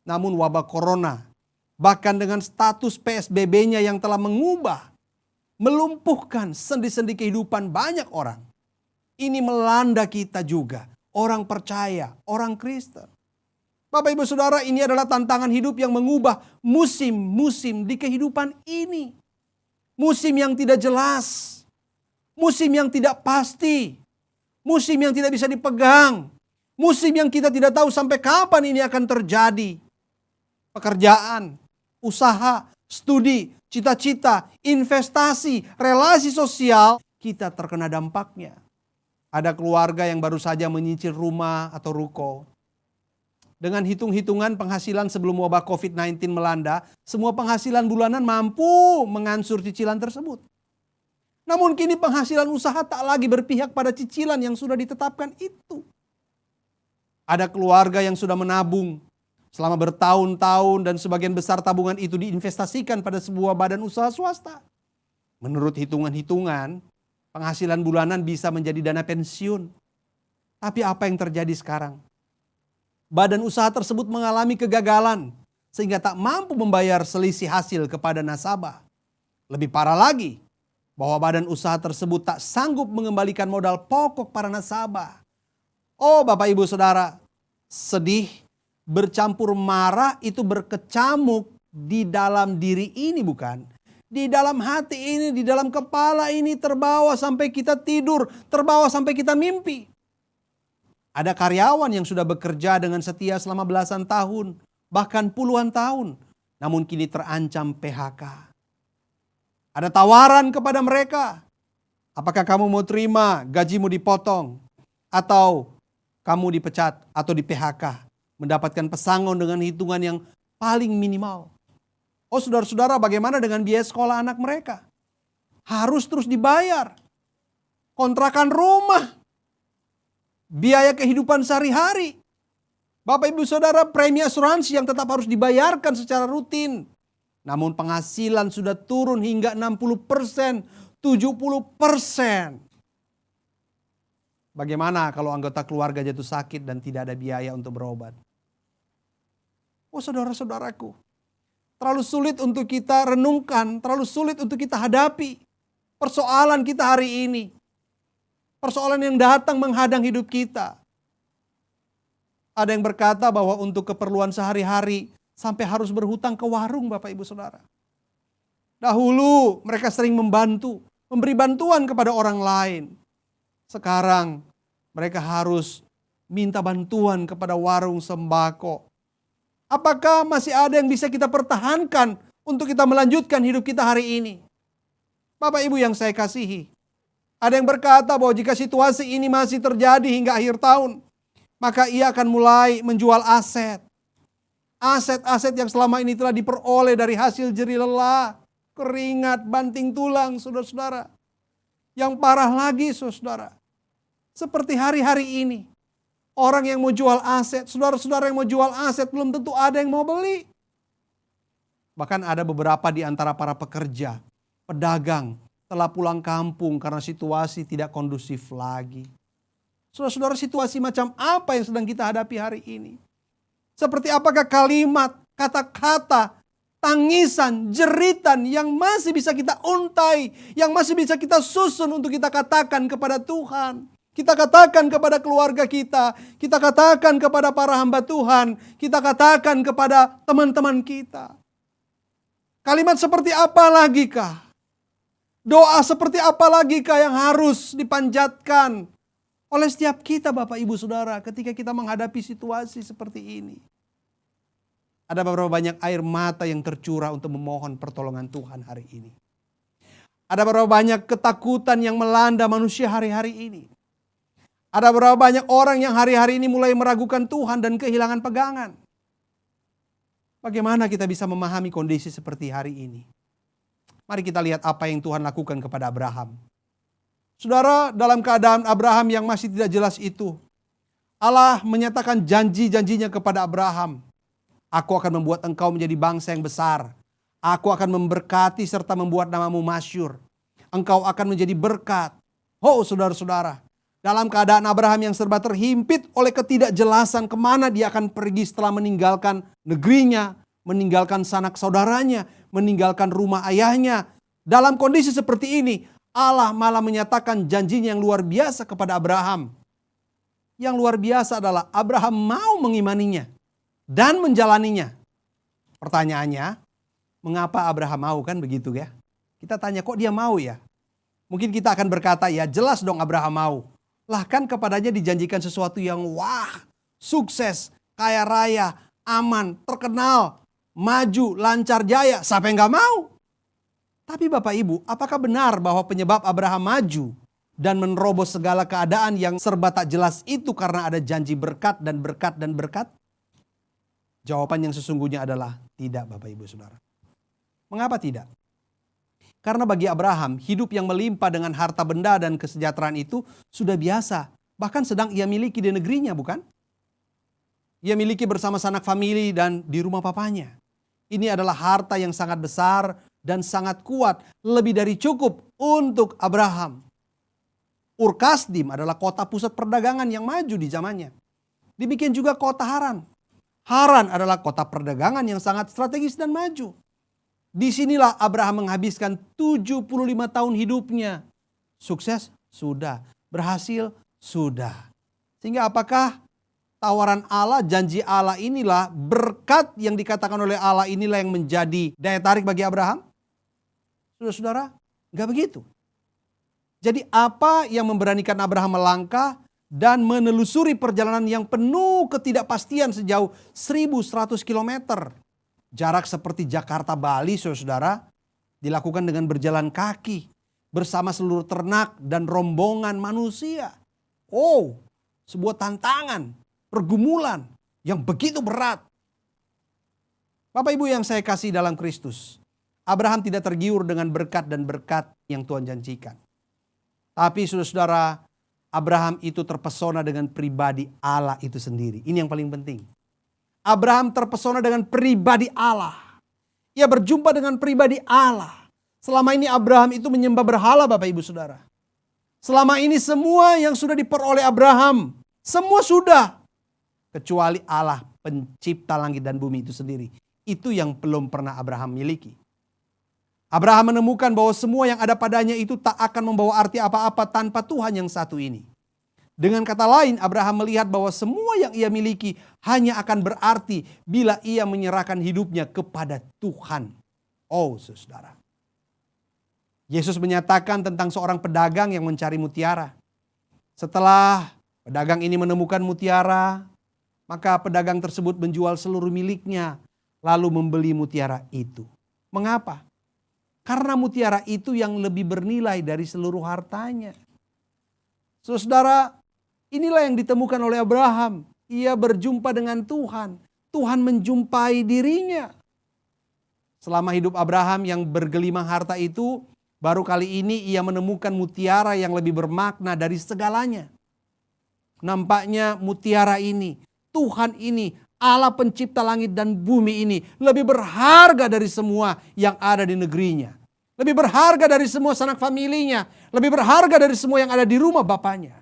Namun wabah corona, bahkan dengan status PSBB-nya yang telah mengubah, melumpuhkan sendi-sendi kehidupan banyak orang. Ini melanda kita juga, orang percaya, orang Kristen. Bapak Ibu Saudara, ini adalah tantangan hidup yang mengubah musim-musim di kehidupan ini. Musim yang tidak jelas, musim yang tidak pasti, musim yang tidak bisa dipegang, musim yang kita tidak tahu sampai kapan ini akan terjadi. Pekerjaan, usaha, studi, cita-cita, investasi, relasi sosial, kita terkena dampaknya. Ada keluarga yang baru saja menyicil rumah atau ruko. Dengan hitung-hitungan penghasilan sebelum wabah COVID-19 melanda, semua penghasilan bulanan mampu mengansur cicilan tersebut. Namun kini penghasilan usaha tak lagi berpihak pada cicilan yang sudah ditetapkan itu. Ada keluarga yang sudah menabung selama bertahun-tahun dan sebagian besar tabungan itu diinvestasikan pada sebuah badan usaha swasta. Menurut hitungan-hitungan, penghasilan bulanan bisa menjadi dana pensiun. Tapi apa yang terjadi sekarang? Badan usaha tersebut mengalami kegagalan sehingga tak mampu membayar selisih hasil kepada nasabah. Lebih parah lagi, bahwa badan usaha tersebut tak sanggup mengembalikan modal pokok para nasabah. Oh Bapak Ibu Saudara, sedih, bercampur marah itu berkecamuk di dalam diri ini bukan? Di dalam hati ini, di dalam kepala ini terbawa sampai kita tidur, terbawa sampai kita mimpi. Ada karyawan yang sudah bekerja dengan setia selama belasan tahun, bahkan puluhan tahun, namun kini terancam PHK. Ada tawaran kepada mereka, apakah kamu mau terima gajimu dipotong, atau kamu dipecat atau di PHK, mendapatkan pesangon dengan hitungan yang paling minimal. Oh saudara-saudara, bagaimana dengan biaya sekolah anak mereka? Harus terus dibayar. Kontrakan rumah, biaya kehidupan sehari-hari. Bapak Ibu Saudara, premi asuransi yang tetap harus dibayarkan secara rutin. Namun penghasilan sudah turun hingga 60%, 70%. Bagaimana kalau anggota keluarga jatuh sakit dan tidak ada biaya untuk berobat? Oh saudara-saudaraku, terlalu sulit untuk kita renungkan, terlalu sulit untuk kita hadapi persoalan kita hari ini. Persoalan yang datang menghadang hidup kita. Ada yang berkata bahwa untuk keperluan sehari-hari sampai harus berhutang ke warung Bapak Ibu Saudara. Dahulu mereka sering membantu, memberi bantuan kepada orang lain. Sekarang Mereka harus minta bantuan kepada warung sembako. Apakah masih ada yang bisa kita pertahankan untuk kita melanjutkan hidup kita hari ini? Bapak Ibu yang saya kasihi, ada yang berkata bahwa jika situasi ini masih terjadi hingga akhir tahun, maka ia akan mulai menjual aset. Aset-aset yang selama ini telah diperoleh dari hasil jerih lelah, keringat, banting tulang, saudara-saudara. Yang parah lagi, saudara, seperti hari-hari ini, orang yang mau jual aset, saudara-saudara yang mau jual aset, belum tentu ada yang mau beli. Bahkan ada beberapa di antara para pekerja, pedagang, telah pulang kampung karena situasi tidak kondusif lagi. Saudara-saudara, situasi macam apa yang sedang kita hadapi hari ini? Seperti apakah kalimat, kata-kata, tangisan, jeritan yang masih bisa kita untai, yang masih bisa kita susun untuk kita katakan kepada Tuhan. Kita katakan kepada keluarga kita katakan kepada para hamba Tuhan, kita katakan kepada teman-teman kita. Kalimat seperti apa lagi kah? Doa seperti apa lagi kah yang harus dipanjatkan oleh setiap kita Bapak Ibu Saudara ketika kita menghadapi situasi seperti ini? Ada beberapa banyak air mata yang tercurah untuk memohon pertolongan Tuhan hari ini. Ada beberapa banyak ketakutan yang melanda manusia hari-hari ini. Ada berapa banyak orang yang hari-hari ini mulai meragukan Tuhan dan kehilangan pegangan. Bagaimana kita bisa memahami kondisi seperti hari ini? Mari kita lihat apa yang Tuhan lakukan kepada Abraham. Saudara, dalam keadaan Abraham yang masih tidak jelas itu, Allah menyatakan janji-janjinya kepada Abraham. Aku akan membuat engkau menjadi bangsa yang besar. Aku akan memberkati serta membuat namamu masyhur. Engkau akan menjadi berkat. Oh saudara-saudara, dalam keadaan Abraham yang serba terhimpit oleh ketidakjelasan kemana dia akan pergi setelah meninggalkan negerinya, meninggalkan sanak saudaranya, meninggalkan rumah ayahnya. Dalam kondisi seperti ini, Allah malah menyatakan janjinya yang luar biasa kepada Abraham. Yang luar biasa adalah Abraham mau mengimaninya dan menjalaninya. Pertanyaannya, mengapa Abraham mau, kan begitu ya? Kita tanya, kok dia mau ya? Mungkin kita akan berkata, ya jelas dong Abraham mau. Lah kan kepadanya dijanjikan sesuatu yang wah, sukses, kaya raya, aman, terkenal, maju, lancar jaya. Siapa yang gak mau? Tapi Bapak Ibu, apakah benar bahwa penyebab Abraham maju dan menerobos segala keadaan yang serba tak jelas itu karena ada janji berkat dan berkat dan berkat? Jawaban yang sesungguhnya adalah tidak Bapak Ibu Saudara. Mengapa tidak? Karena bagi Abraham, hidup yang melimpah dengan harta benda dan kesejahteraan itu sudah biasa. Bahkan sedang ia miliki di negerinya, bukan? Ia miliki bersama sanak famili dan di rumah papanya. Ini adalah harta yang sangat besar dan sangat kuat. Lebih dari cukup untuk Abraham. Ur Kasdim adalah kota pusat perdagangan yang maju di zamannya. Demikian juga kota Haran. Haran adalah kota perdagangan yang sangat strategis dan maju. Disinilah Abraham menghabiskan 75 tahun hidupnya. Sukses? Sudah. Berhasil? Sudah. Sehingga apakah tawaran Allah, janji Allah inilah, berkat yang dikatakan oleh Allah inilah yang menjadi daya tarik bagi Abraham? Saudara-saudara, enggak begitu. Jadi apa yang memberanikan Abraham melangkah dan menelusuri perjalanan yang penuh ketidakpastian sejauh 1.100 kilometer? Jarak seperti Jakarta-Bali, saudara, dilakukan dengan berjalan kaki bersama seluruh ternak dan rombongan manusia. Oh, sebuah tantangan, pergumulan yang begitu berat. Bapak Ibu yang saya kasih dalam Kristus, Abraham tidak tergiur dengan berkat dan berkat yang Tuhan janjikan. Tapi saudara-saudara, Abraham itu terpesona dengan pribadi Allah itu sendiri. Ini yang paling penting. Abraham terpesona dengan pribadi Allah. Ia berjumpa dengan pribadi Allah. Selama ini Abraham itu menyembah berhala Bapak Ibu Saudara. Selama ini semua yang sudah diperoleh Abraham, semua sudah. Kecuali Allah pencipta langit dan bumi itu sendiri. Itu yang belum pernah Abraham miliki. Abraham menemukan bahwa semua yang ada padanya itu tak akan membawa arti apa-apa tanpa Tuhan yang satu ini. Dengan kata lain, Abraham melihat bahwa semua yang ia miliki hanya akan berarti bila ia menyerahkan hidupnya kepada Tuhan. Oh, saudara. Yesus menyatakan tentang seorang pedagang yang mencari mutiara. Setelah Pedagang ini menemukan mutiara, maka pedagang tersebut menjual seluruh miliknya, lalu membeli mutiara itu. Mengapa? Karena mutiara itu yang lebih bernilai dari seluruh hartanya. Saudara, inilah yang ditemukan oleh Abraham. Ia berjumpa dengan Tuhan. Tuhan menjumpai dirinya. Selama hidup Abraham yang bergelimang harta itu, baru kali ini ia menemukan mutiara yang lebih bermakna dari segalanya. Nampaknya mutiara ini, Tuhan ini, Allah pencipta langit dan bumi ini lebih berharga dari semua yang ada di negerinya. Lebih berharga dari semua sanak familinya. Lebih berharga dari semua yang ada di rumah bapaknya.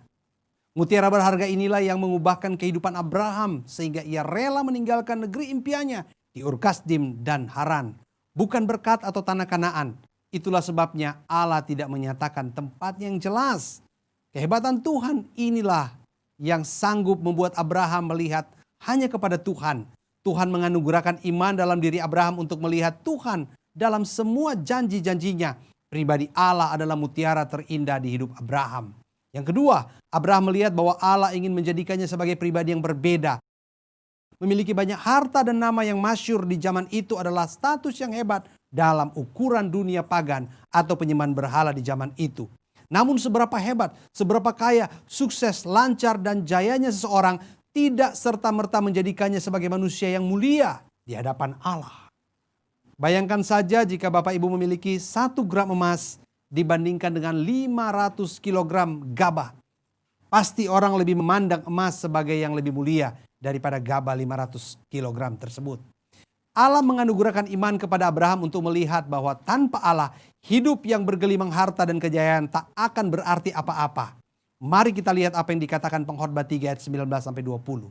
Mutiara berharga inilah yang mengubahkan kehidupan Abraham sehingga ia rela meninggalkan negeri impiannya di Ur Kasdim dan Haran. Bukan berkat atau tanah Kanaan. Itulah sebabnya Allah tidak menyatakan tempat yang jelas. Kehebatan Tuhan inilah yang sanggup membuat Abraham melihat hanya kepada Tuhan. Tuhan menganugerahkan iman dalam diri Abraham untuk melihat Tuhan dalam semua janji-janjinya. Pribadi Allah adalah mutiara terindah di hidup Abraham. Yang kedua, Abraham melihat bahwa Allah ingin menjadikannya sebagai pribadi yang berbeda. Memiliki banyak harta dan nama yang masyhur di zaman itu adalah status yang hebat dalam ukuran dunia pagan atau penyembahan berhala di zaman itu. Namun seberapa hebat, seberapa kaya, sukses, lancar dan jayanya seseorang tidak serta-merta menjadikannya sebagai manusia yang mulia di hadapan Allah. Bayangkan saja jika Bapak Ibu memiliki 1 gram emas dibandingkan dengan 500 kilogram gabah. Pasti orang lebih memandang emas sebagai yang lebih mulia daripada gabah 500 kilogram tersebut. Allah menganugerahkan iman kepada Abraham untuk melihat bahwa tanpa Allah, hidup yang bergelimang harta dan kejayaan tak akan berarti apa-apa. Mari kita lihat apa yang dikatakan Pengkhotbah 3 ayat 19-20.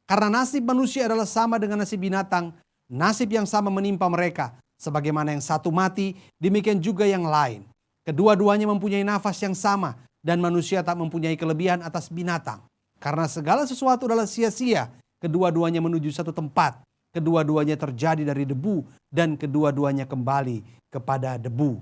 Karena nasib manusia adalah sama dengan nasib binatang, nasib yang sama menimpa mereka. Sebagaimana yang satu mati, demikian juga yang lain. Kedua-duanya mempunyai nafas yang sama dan manusia tak mempunyai kelebihan atas binatang. Karena segala sesuatu adalah sia-sia, kedua-duanya menuju satu tempat. Kedua-duanya terjadi dari debu dan kedua-duanya kembali kepada debu.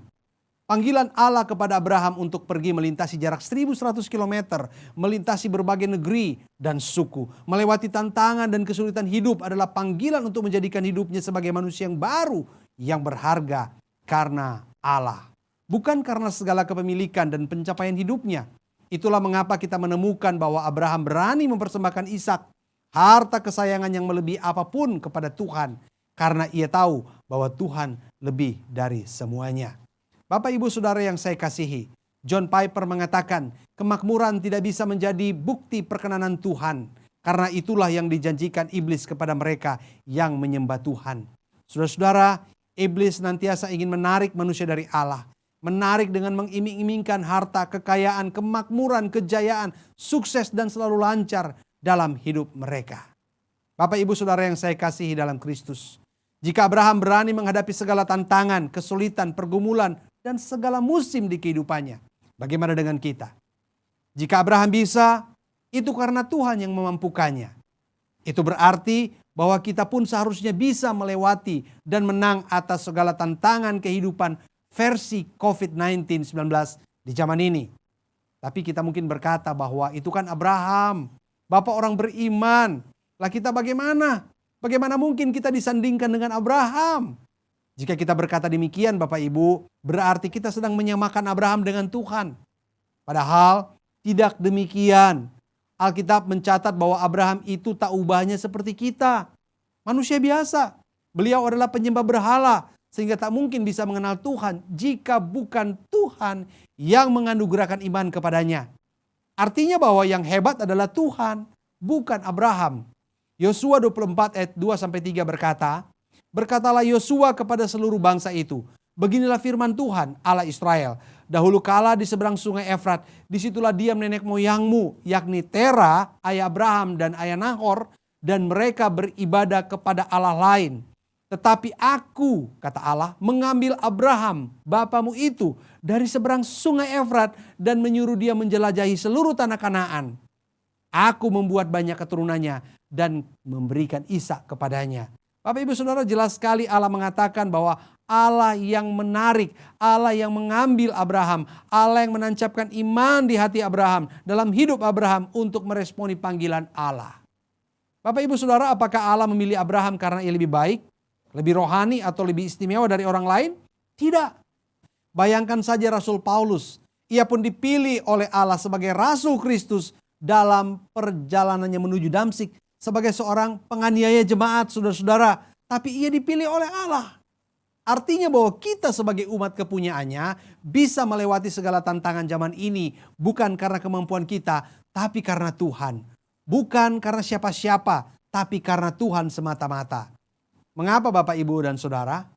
Panggilan Allah kepada Abraham untuk pergi melintasi jarak 1100 km, melintasi berbagai negeri dan suku, melewati tantangan dan kesulitan hidup adalah panggilan untuk menjadikan hidupnya sebagai manusia yang baru, yang berharga karena Allah. Bukan karena segala kepemilikan dan pencapaian hidupnya. Itulah mengapa kita menemukan bahwa Abraham berani mempersembahkan Ishak, harta kesayangan yang melebihi apapun kepada Tuhan. Karena ia tahu bahwa Tuhan lebih dari semuanya. Bapak Ibu Saudara yang saya kasihi, John Piper mengatakan kemakmuran tidak bisa menjadi bukti perkenanan Tuhan. Karena itulah yang dijanjikan iblis kepada mereka yang menyembah Tuhan. Saudara-saudara, iblis nantiasa ingin menarik manusia dari Allah. Menarik dengan mengiming-imingkan harta, kekayaan, kemakmuran, kejayaan, sukses dan selalu lancar dalam hidup mereka. Bapak Ibu Saudara yang saya kasihi dalam Kristus. Jika Abraham berani menghadapi segala tantangan, kesulitan, pergumulan, dan segala musim di kehidupannya. Bagaimana dengan kita? Jika Abraham bisa, itu karena Tuhan yang memampukannya. Itu berarti bahwa kita pun seharusnya bisa melewati dan menang atas segala tantangan kehidupan versi COVID-19 di zaman ini. Tapi kita mungkin berkata bahwa itu kan Abraham, bapak orang beriman. Lah kita bagaimana? Bagaimana mungkin kita disandingkan dengan Abraham? Jika kita berkata demikian Bapak Ibu, berarti kita sedang menyamakan Abraham dengan Tuhan. Padahal tidak demikian. Alkitab mencatat bahwa Abraham itu tak ubahnya seperti kita. Manusia biasa. Beliau adalah penyembah berhala. Sehingga tak mungkin bisa mengenal Tuhan jika bukan Tuhan yang menganugerahkan iman kepadanya. Artinya bahwa yang hebat adalah Tuhan, bukan Abraham. Yosua 24 ayat 2-3 berkata, berkatalah Yosua kepada seluruh bangsa itu, beginilah firman Tuhan Allah Israel. Dahulu kala di seberang sungai Efrat, disitulah diam nenek moyangmu, yakni Tera, ayah Abraham dan ayah Nahor, dan mereka beribadah kepada Allah lain. Tetapi aku, kata Allah, mengambil Abraham, bapamu itu, dari seberang sungai Efrat dan menyuruh dia menjelajahi seluruh tanah Kanaan. Aku membuat banyak keturunannya dan memberikan Ishak kepadanya. Bapak Ibu Saudara, jelas sekali Allah mengatakan bahwa Allah yang menarik, Allah yang mengambil Abraham, Allah yang menancapkan iman di hati Abraham, dalam hidup Abraham untuk meresponi panggilan Allah. Bapak Ibu Saudara, apakah Allah memilih Abraham karena ia lebih baik, lebih rohani atau lebih istimewa dari orang lain? Tidak. Bayangkan saja Rasul Paulus, ia pun dipilih oleh Allah sebagai Rasul Kristus dalam perjalanannya menuju Damsyik sebagai seorang penganiaya jemaat, saudara-saudara. Tapi ia dipilih oleh Allah. Artinya bahwa kita sebagai umat kepunyaannya bisa melewati segala tantangan zaman ini. Bukan karena kemampuan kita, tapi karena Tuhan. Bukan karena siapa-siapa, tapi karena Tuhan semata-mata. Mengapa Bapak, Ibu, dan Saudara?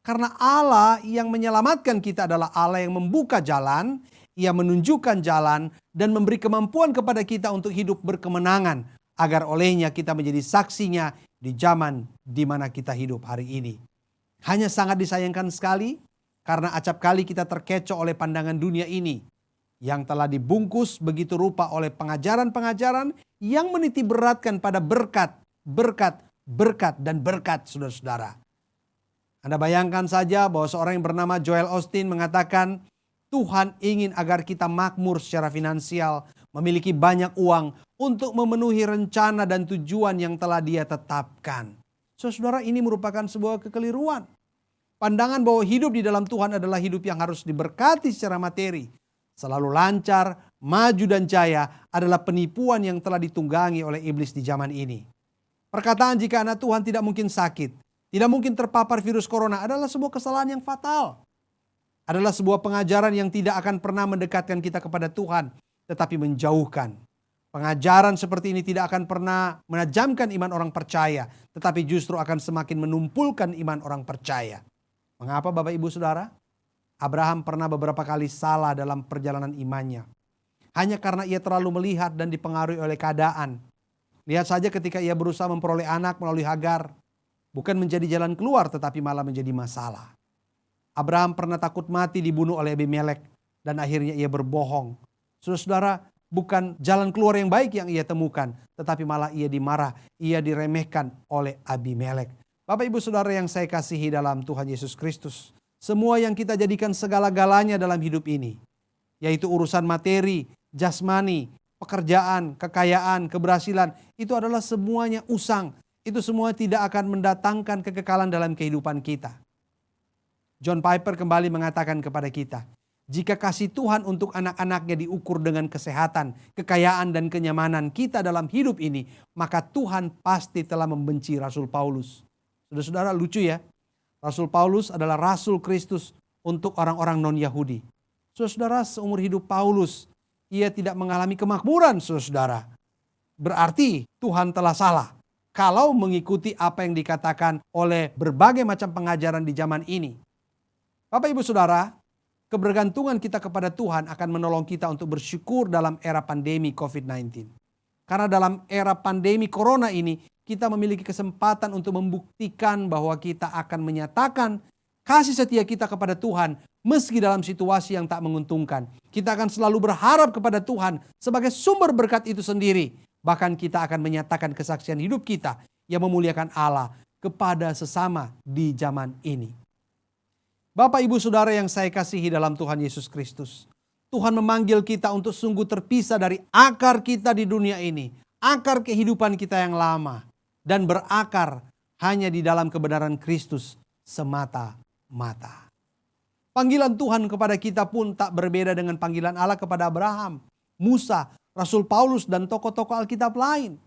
Karena Allah yang menyelamatkan kita adalah Allah yang membuka jalan, Ia menunjukkan jalan dan memberi kemampuan kepada kita untuk hidup berkemenangan, agar olehnya kita menjadi saksinya di zaman di mana kita hidup hari ini. Hanya sangat disayangkan sekali karena acap kali kita terkecoh oleh pandangan dunia ini yang telah dibungkus begitu rupa oleh pengajaran-pengajaran yang meniti beratkan pada berkat, dan berkat, saudara-saudara. Anda bayangkan saja bahwa seorang yang bernama Joel Osteen mengatakan, Tuhan ingin agar kita makmur secara finansial, memiliki banyak uang untuk memenuhi rencana dan tujuan yang telah Dia tetapkan. Saudara, ini merupakan sebuah kekeliruan. Pandangan bahwa hidup di dalam Tuhan adalah hidup yang harus diberkati secara materi, selalu lancar, maju dan jaya adalah penipuan yang telah ditunggangi oleh iblis di zaman ini. Perkataan jika anak Tuhan tidak mungkin sakit, tidak mungkin terpapar virus corona adalah sebuah kesalahan yang fatal. Adalah sebuah pengajaran yang tidak akan pernah mendekatkan kita kepada Tuhan, tetapi menjauhkan. Pengajaran seperti ini tidak akan pernah menajamkan iman orang percaya, tetapi justru akan semakin menumpulkan iman orang percaya. Mengapa Bapak Ibu Saudara? Abraham pernah beberapa kali salah dalam perjalanan imannya. Hanya karena ia terlalu melihat dan dipengaruhi oleh keadaan. Lihat saja ketika ia berusaha memperoleh anak melalui Hagar. Bukan menjadi jalan keluar tetapi malah menjadi masalah. Abraham pernah takut mati dibunuh oleh Abimelek dan akhirnya ia berbohong. Saudara-saudara, bukan jalan keluar yang baik yang ia temukan, tetapi malah ia diremehkan oleh Abimelek. Bapak Ibu Saudara yang saya kasihi dalam Tuhan Yesus Kristus, semua yang kita jadikan segala-galanya dalam hidup ini, yaitu urusan materi, jasmani, pekerjaan, kekayaan, keberhasilan, itu adalah semuanya usang. Itu semua tidak akan mendatangkan kekekalan dalam kehidupan kita. John Piper kembali mengatakan kepada kita, jika kasih Tuhan untuk anak-anaknya diukur dengan kesehatan, kekayaan, dan kenyamanan kita dalam hidup ini, maka Tuhan pasti telah membenci Rasul Paulus. Saudara-saudara, lucu ya, Rasul Paulus adalah Rasul Kristus untuk orang-orang non-Yahudi. Saudara-saudara, seumur hidup Paulus, ia tidak mengalami kemakmuran, saudara-saudara. Berarti Tuhan telah salah kalau mengikuti apa yang dikatakan oleh berbagai macam pengajaran di zaman ini. Bapak Ibu Saudara, kebergantungan kita kepada Tuhan akan menolong kita untuk bersyukur dalam era pandemi COVID-19. Karena dalam era pandemi corona ini, kita memiliki kesempatan untuk membuktikan bahwa kita akan menyatakan kasih setia kita kepada Tuhan meski dalam situasi yang tak menguntungkan. Kita akan selalu berharap kepada Tuhan sebagai sumber berkat itu sendiri. Bahkan kita akan menyatakan kesaksian hidup kita yang memuliakan Allah kepada sesama di zaman ini. Bapak Ibu Saudara yang saya kasihi dalam Tuhan Yesus Kristus, Tuhan memanggil kita untuk sungguh terpisah dari akar kita di dunia ini, akar kehidupan kita yang lama, dan berakar hanya di dalam kebenaran Kristus semata-mata. Panggilan Tuhan kepada kita pun tak berbeda dengan panggilan Allah kepada Abraham, Musa, Rasul Paulus, dan tokoh-tokoh Alkitab lain.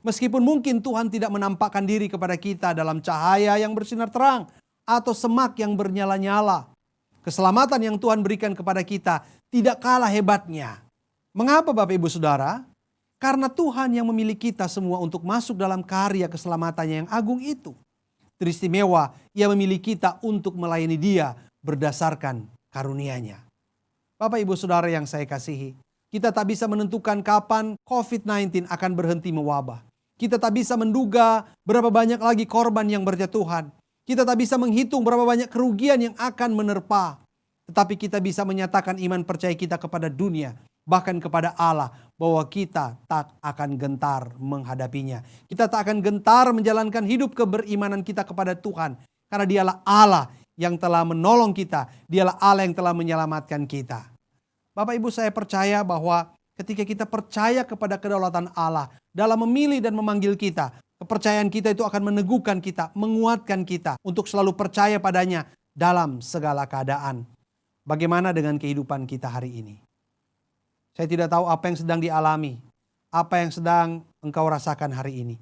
Meskipun mungkin Tuhan tidak menampakkan diri kepada kita dalam cahaya yang bersinar terang atau semak yang bernyala-nyala, keselamatan yang Tuhan berikan kepada kita tidak kalah hebatnya. Mengapa Bapak Ibu Saudara? Karena Tuhan yang memilih kita semua untuk masuk dalam karya keselamatannya yang agung itu. Teristimewa, Ia memilih kita untuk melayani Dia berdasarkan karunia-Nya. Bapak Ibu Saudara yang saya kasihi, kita tak bisa menentukan kapan COVID-19 akan berhenti mewabah. Kita tak bisa menduga berapa banyak lagi korban yang berjatuhan. Kita tak bisa menghitung berapa banyak kerugian yang akan menerpa. Tetapi kita bisa menyatakan iman percaya kita kepada dunia bahkan kepada Allah, bahwa kita tak akan gentar menghadapinya. Kita tak akan gentar menjalankan hidup keberimanan kita kepada Tuhan. Karena dialah Allah yang telah menolong kita. Dialah Allah yang telah menyelamatkan kita. Bapak Ibu, saya percaya bahwa ketika kita percaya kepada kedaulatan Allah dalam memilih dan memanggil kita, kepercayaan kita itu akan meneguhkan kita, menguatkan kita untuk selalu percaya padanya dalam segala keadaan. Bagaimana dengan kehidupan kita hari ini? Saya tidak tahu apa yang sedang dialami, apa yang sedang engkau rasakan hari ini.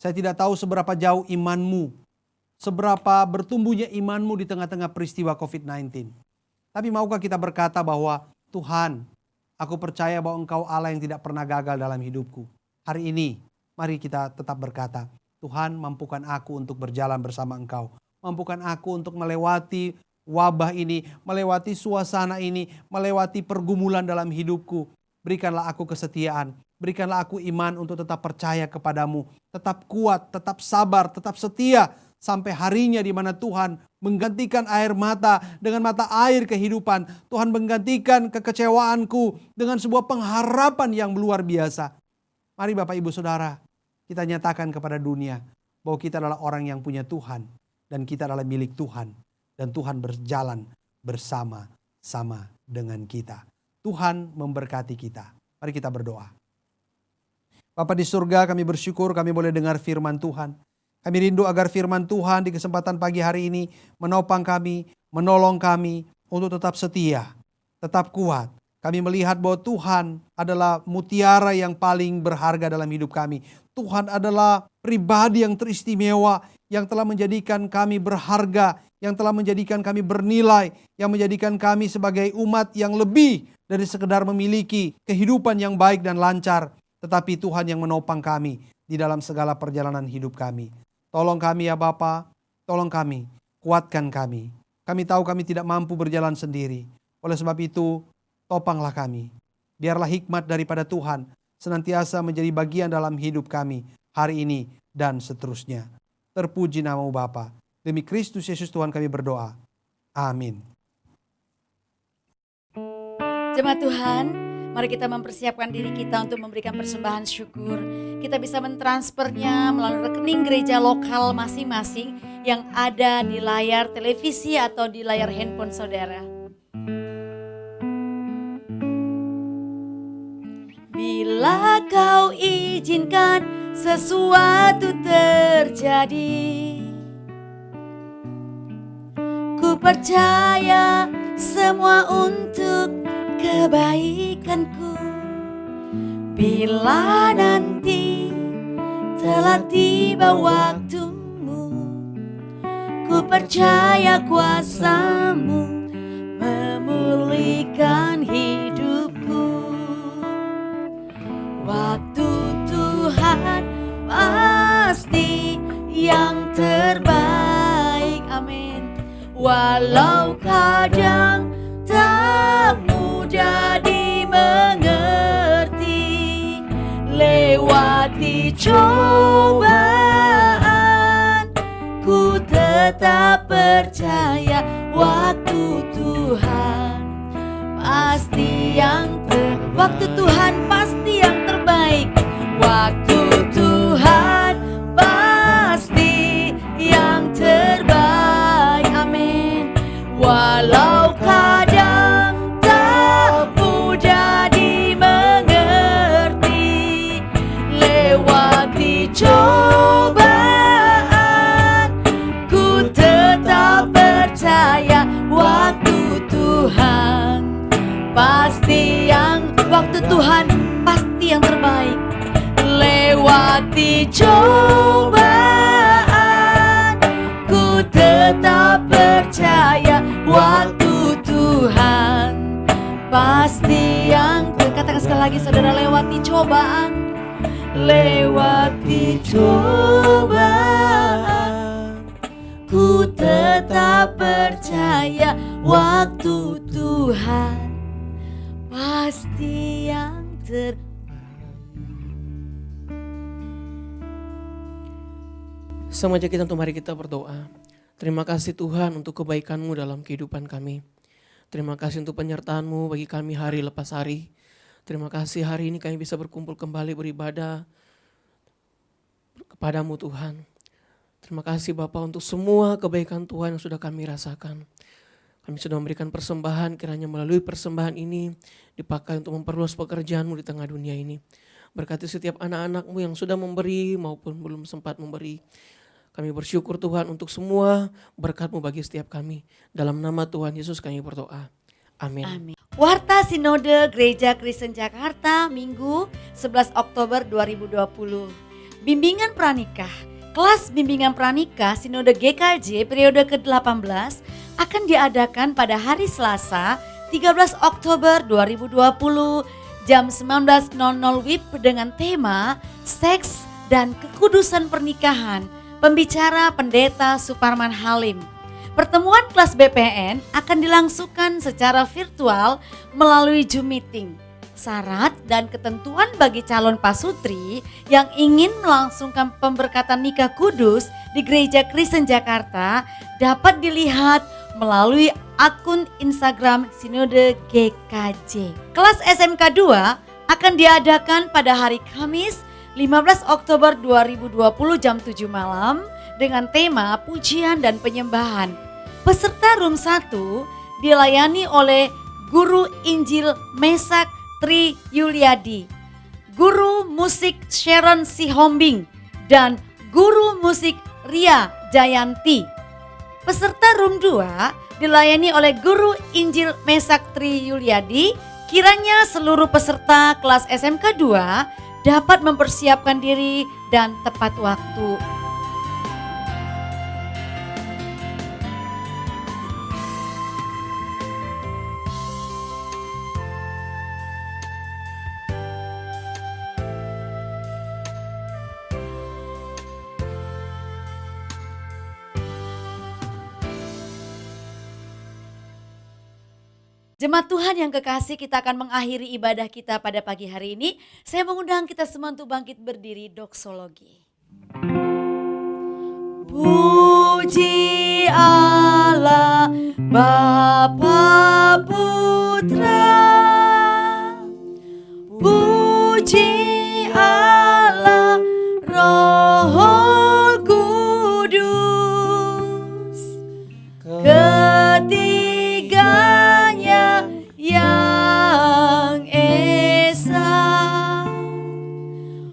Saya tidak tahu seberapa jauh imanmu, seberapa bertumbuhnya imanmu di tengah-tengah peristiwa COVID-19. Tapi maukah kita berkata bahwa Tuhan, aku percaya bahwa Engkau Allah yang tidak pernah gagal dalam hidupku. Hari ini, mari kita tetap berkata, Tuhan, mampukan aku untuk berjalan bersama Engkau. Mampukan aku untuk melewati wabah ini, melewati suasana ini, melewati pergumulan dalam hidupku. Berikanlah aku kesetiaan, berikanlah aku iman untuk tetap percaya kepadamu, tetap kuat, tetap sabar, tetap setia, sampai harinya di mana Tuhan menggantikan air mata dengan mata air kehidupan. Tuhan menggantikan kekecewaanku dengan sebuah pengharapan yang luar biasa. Mari Bapak Ibu Saudara, kita nyatakan kepada dunia bahwa kita adalah orang yang punya Tuhan dan kita adalah milik Tuhan. Dan Tuhan berjalan bersama-sama dengan kita. Tuhan memberkati kita. Mari kita berdoa. Bapa di surga, kami bersyukur kami boleh dengar firman Tuhan. Kami rindu agar firman Tuhan di kesempatan pagi hari ini menopang kami, menolong kami untuk tetap setia, tetap kuat. Kami melihat bahwa Tuhan adalah mutiara yang paling berharga dalam hidup kami. Tuhan adalah pribadi yang teristimewa yang telah menjadikan kami berharga, yang telah menjadikan kami bernilai, yang menjadikan kami sebagai umat yang lebih dari sekedar memiliki kehidupan yang baik dan lancar. Tetapi Tuhan yang menopang kami di dalam segala perjalanan hidup kami. Tolong kami ya Bapa, tolong kami, kuatkan kami. Kami tahu kami tidak mampu berjalan sendiri. Oleh sebab itu, topanglah kami. Biarlah hikmat daripada Tuhan senantiasa menjadi bagian dalam hidup kami hari ini dan seterusnya. Terpuji namamu Bapa. Demi Kristus Yesus Tuhan kami berdoa. Amin. Jemaat Tuhan, mari kita mempersiapkan diri kita untuk memberikan persembahan syukur. Kita bisa mentransfernya melalui rekening gereja lokal masing-masing yang ada di layar televisi atau di layar handphone saudara. Bila kau izinkan sesuatu terjadi, ku percaya semua untuk kebaikanku. Bila nanti telah tiba waktumu, ku percaya kuasamu memulihkan hidupku. Waktu Tuhan pasti yang terbaik, amin. Walau kadang tak mudah dimengerti, lewati cobaan, ku tetap percaya waktu Tuhan pasti waktu Tuhan pasti yang terbaik. Waktu Tuhan pasti yang terbaik, amin. Walau kadang tak mudah dimengerti, lewati cobaan, ku tetap percaya waktu Tuhan pasti waktu Tuhan pasti yang terbaik. Lewati cobaan, ku tetap percaya waktu Tuhan pasti yang katakan sekali lagi saudara, lewati cobaan, lewati cobaan, ku tetap percaya waktu Tuhan pasti yang terbaik. Sama aja kita untuk mari kita berdoa. Terima kasih Tuhan untuk kebaikan-Mu dalam kehidupan kami. Terima kasih untuk penyertaan-Mu bagi kami hari lepas hari. Terima kasih hari ini kami bisa berkumpul kembali beribadah kepadamu Tuhan. Terima kasih Bapa untuk semua kebaikan Tuhan yang sudah kami rasakan. Kami sudah memberikan persembahan, kiranya melalui persembahan ini dipakai untuk memperluas pekerjaan-Mu di tengah dunia ini. Berkati setiap anak-anak-Mu yang sudah memberi maupun belum sempat memberi. Kami bersyukur Tuhan untuk semua berkat-Mu bagi setiap kami. Dalam nama Tuhan Yesus kami berdoa. Amin. Amin. Warta Sinode Gereja Kristen Jakarta Minggu 11 Oktober 2020. Bimbingan pranikah. Kelas bimbingan pranikah Sinode GKJ periode ke-18 akan diadakan pada hari Selasa 13 Oktober 2020 jam 19.00 WIB dengan tema Seks dan Kekudusan Pernikahan. Pembicara Pendeta Suparman Halim. Pertemuan kelas BPN akan dilangsungkan secara virtual melalui Zoom meeting. Syarat dan ketentuan bagi calon pasutri yang ingin melangsungkan pemberkatan nikah kudus di Gereja Kristen Jakarta dapat dilihat melalui akun Instagram Sinode GKJ. Kelas SMK 2 akan diadakan pada hari Kamis 15 Oktober 2020 jam 7 malam dengan tema pujian dan penyembahan. Peserta Room 1 dilayani oleh Guru Injil Mesak Tri Yuliadi, Guru Musik Sharon Sihombing, dan Guru Musik Ria Jayanti. Peserta Room 2 dilayani oleh Guru Injil Mesak Tri Yuliadi. Kiranya seluruh peserta kelas SMK 2 dapat mempersiapkan diri dan tepat waktu. Jemaat Tuhan yang kekasih, kita akan mengakhiri ibadah kita pada pagi hari ini. Saya mengundang kita semua untuk bangkit berdiri doksologi. Puji Allah Bapa Putra, puji Allah Roh Kudus, ketiganya yang esa.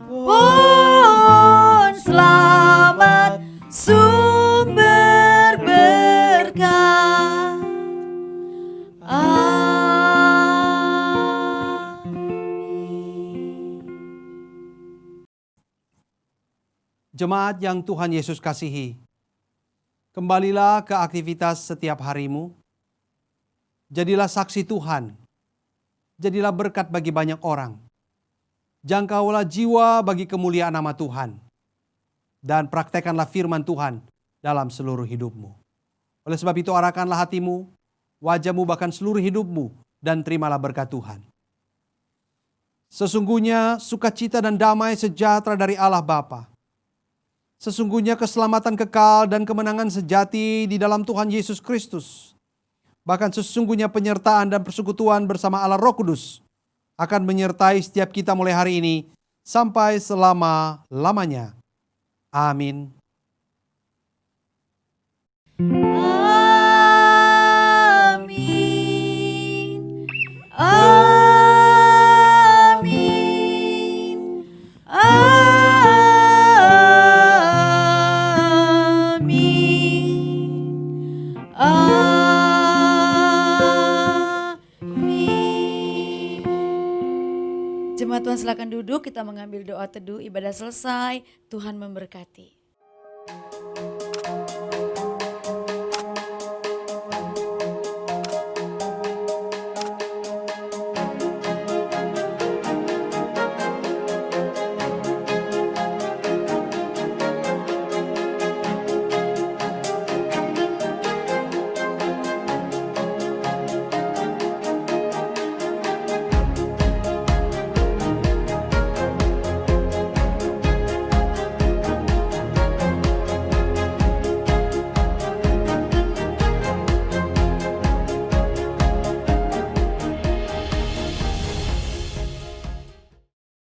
Pohon selamat sumber berkah. Amin. Jemaat yang Tuhan Yesus kasihi, kembalilah ke aktivitas setiap harimu. Jadilah saksi Tuhan, jadilah berkat bagi banyak orang. Jangkaulah jiwa bagi kemuliaan nama Tuhan. Dan praktekkanlah firman Tuhan dalam seluruh hidupmu. Oleh sebab itu arahkanlah hatimu, wajahmu bahkan seluruh hidupmu dan terimalah berkat Tuhan. Sesungguhnya sukacita dan damai sejahtera dari Allah Bapa. Sesungguhnya keselamatan kekal dan kemenangan sejati di dalam Tuhan Yesus Kristus. Bahkan sesungguhnya penyertaan dan persekutuan bersama Allah Roh Kudus akan menyertai setiap kita mulai hari ini sampai selama-lamanya. Amin. Amin. Amin. Amin. Amin. Jemaat Tuhan silakan duduk, kita mengambil doa teduh, ibadah selesai, Tuhan memberkati.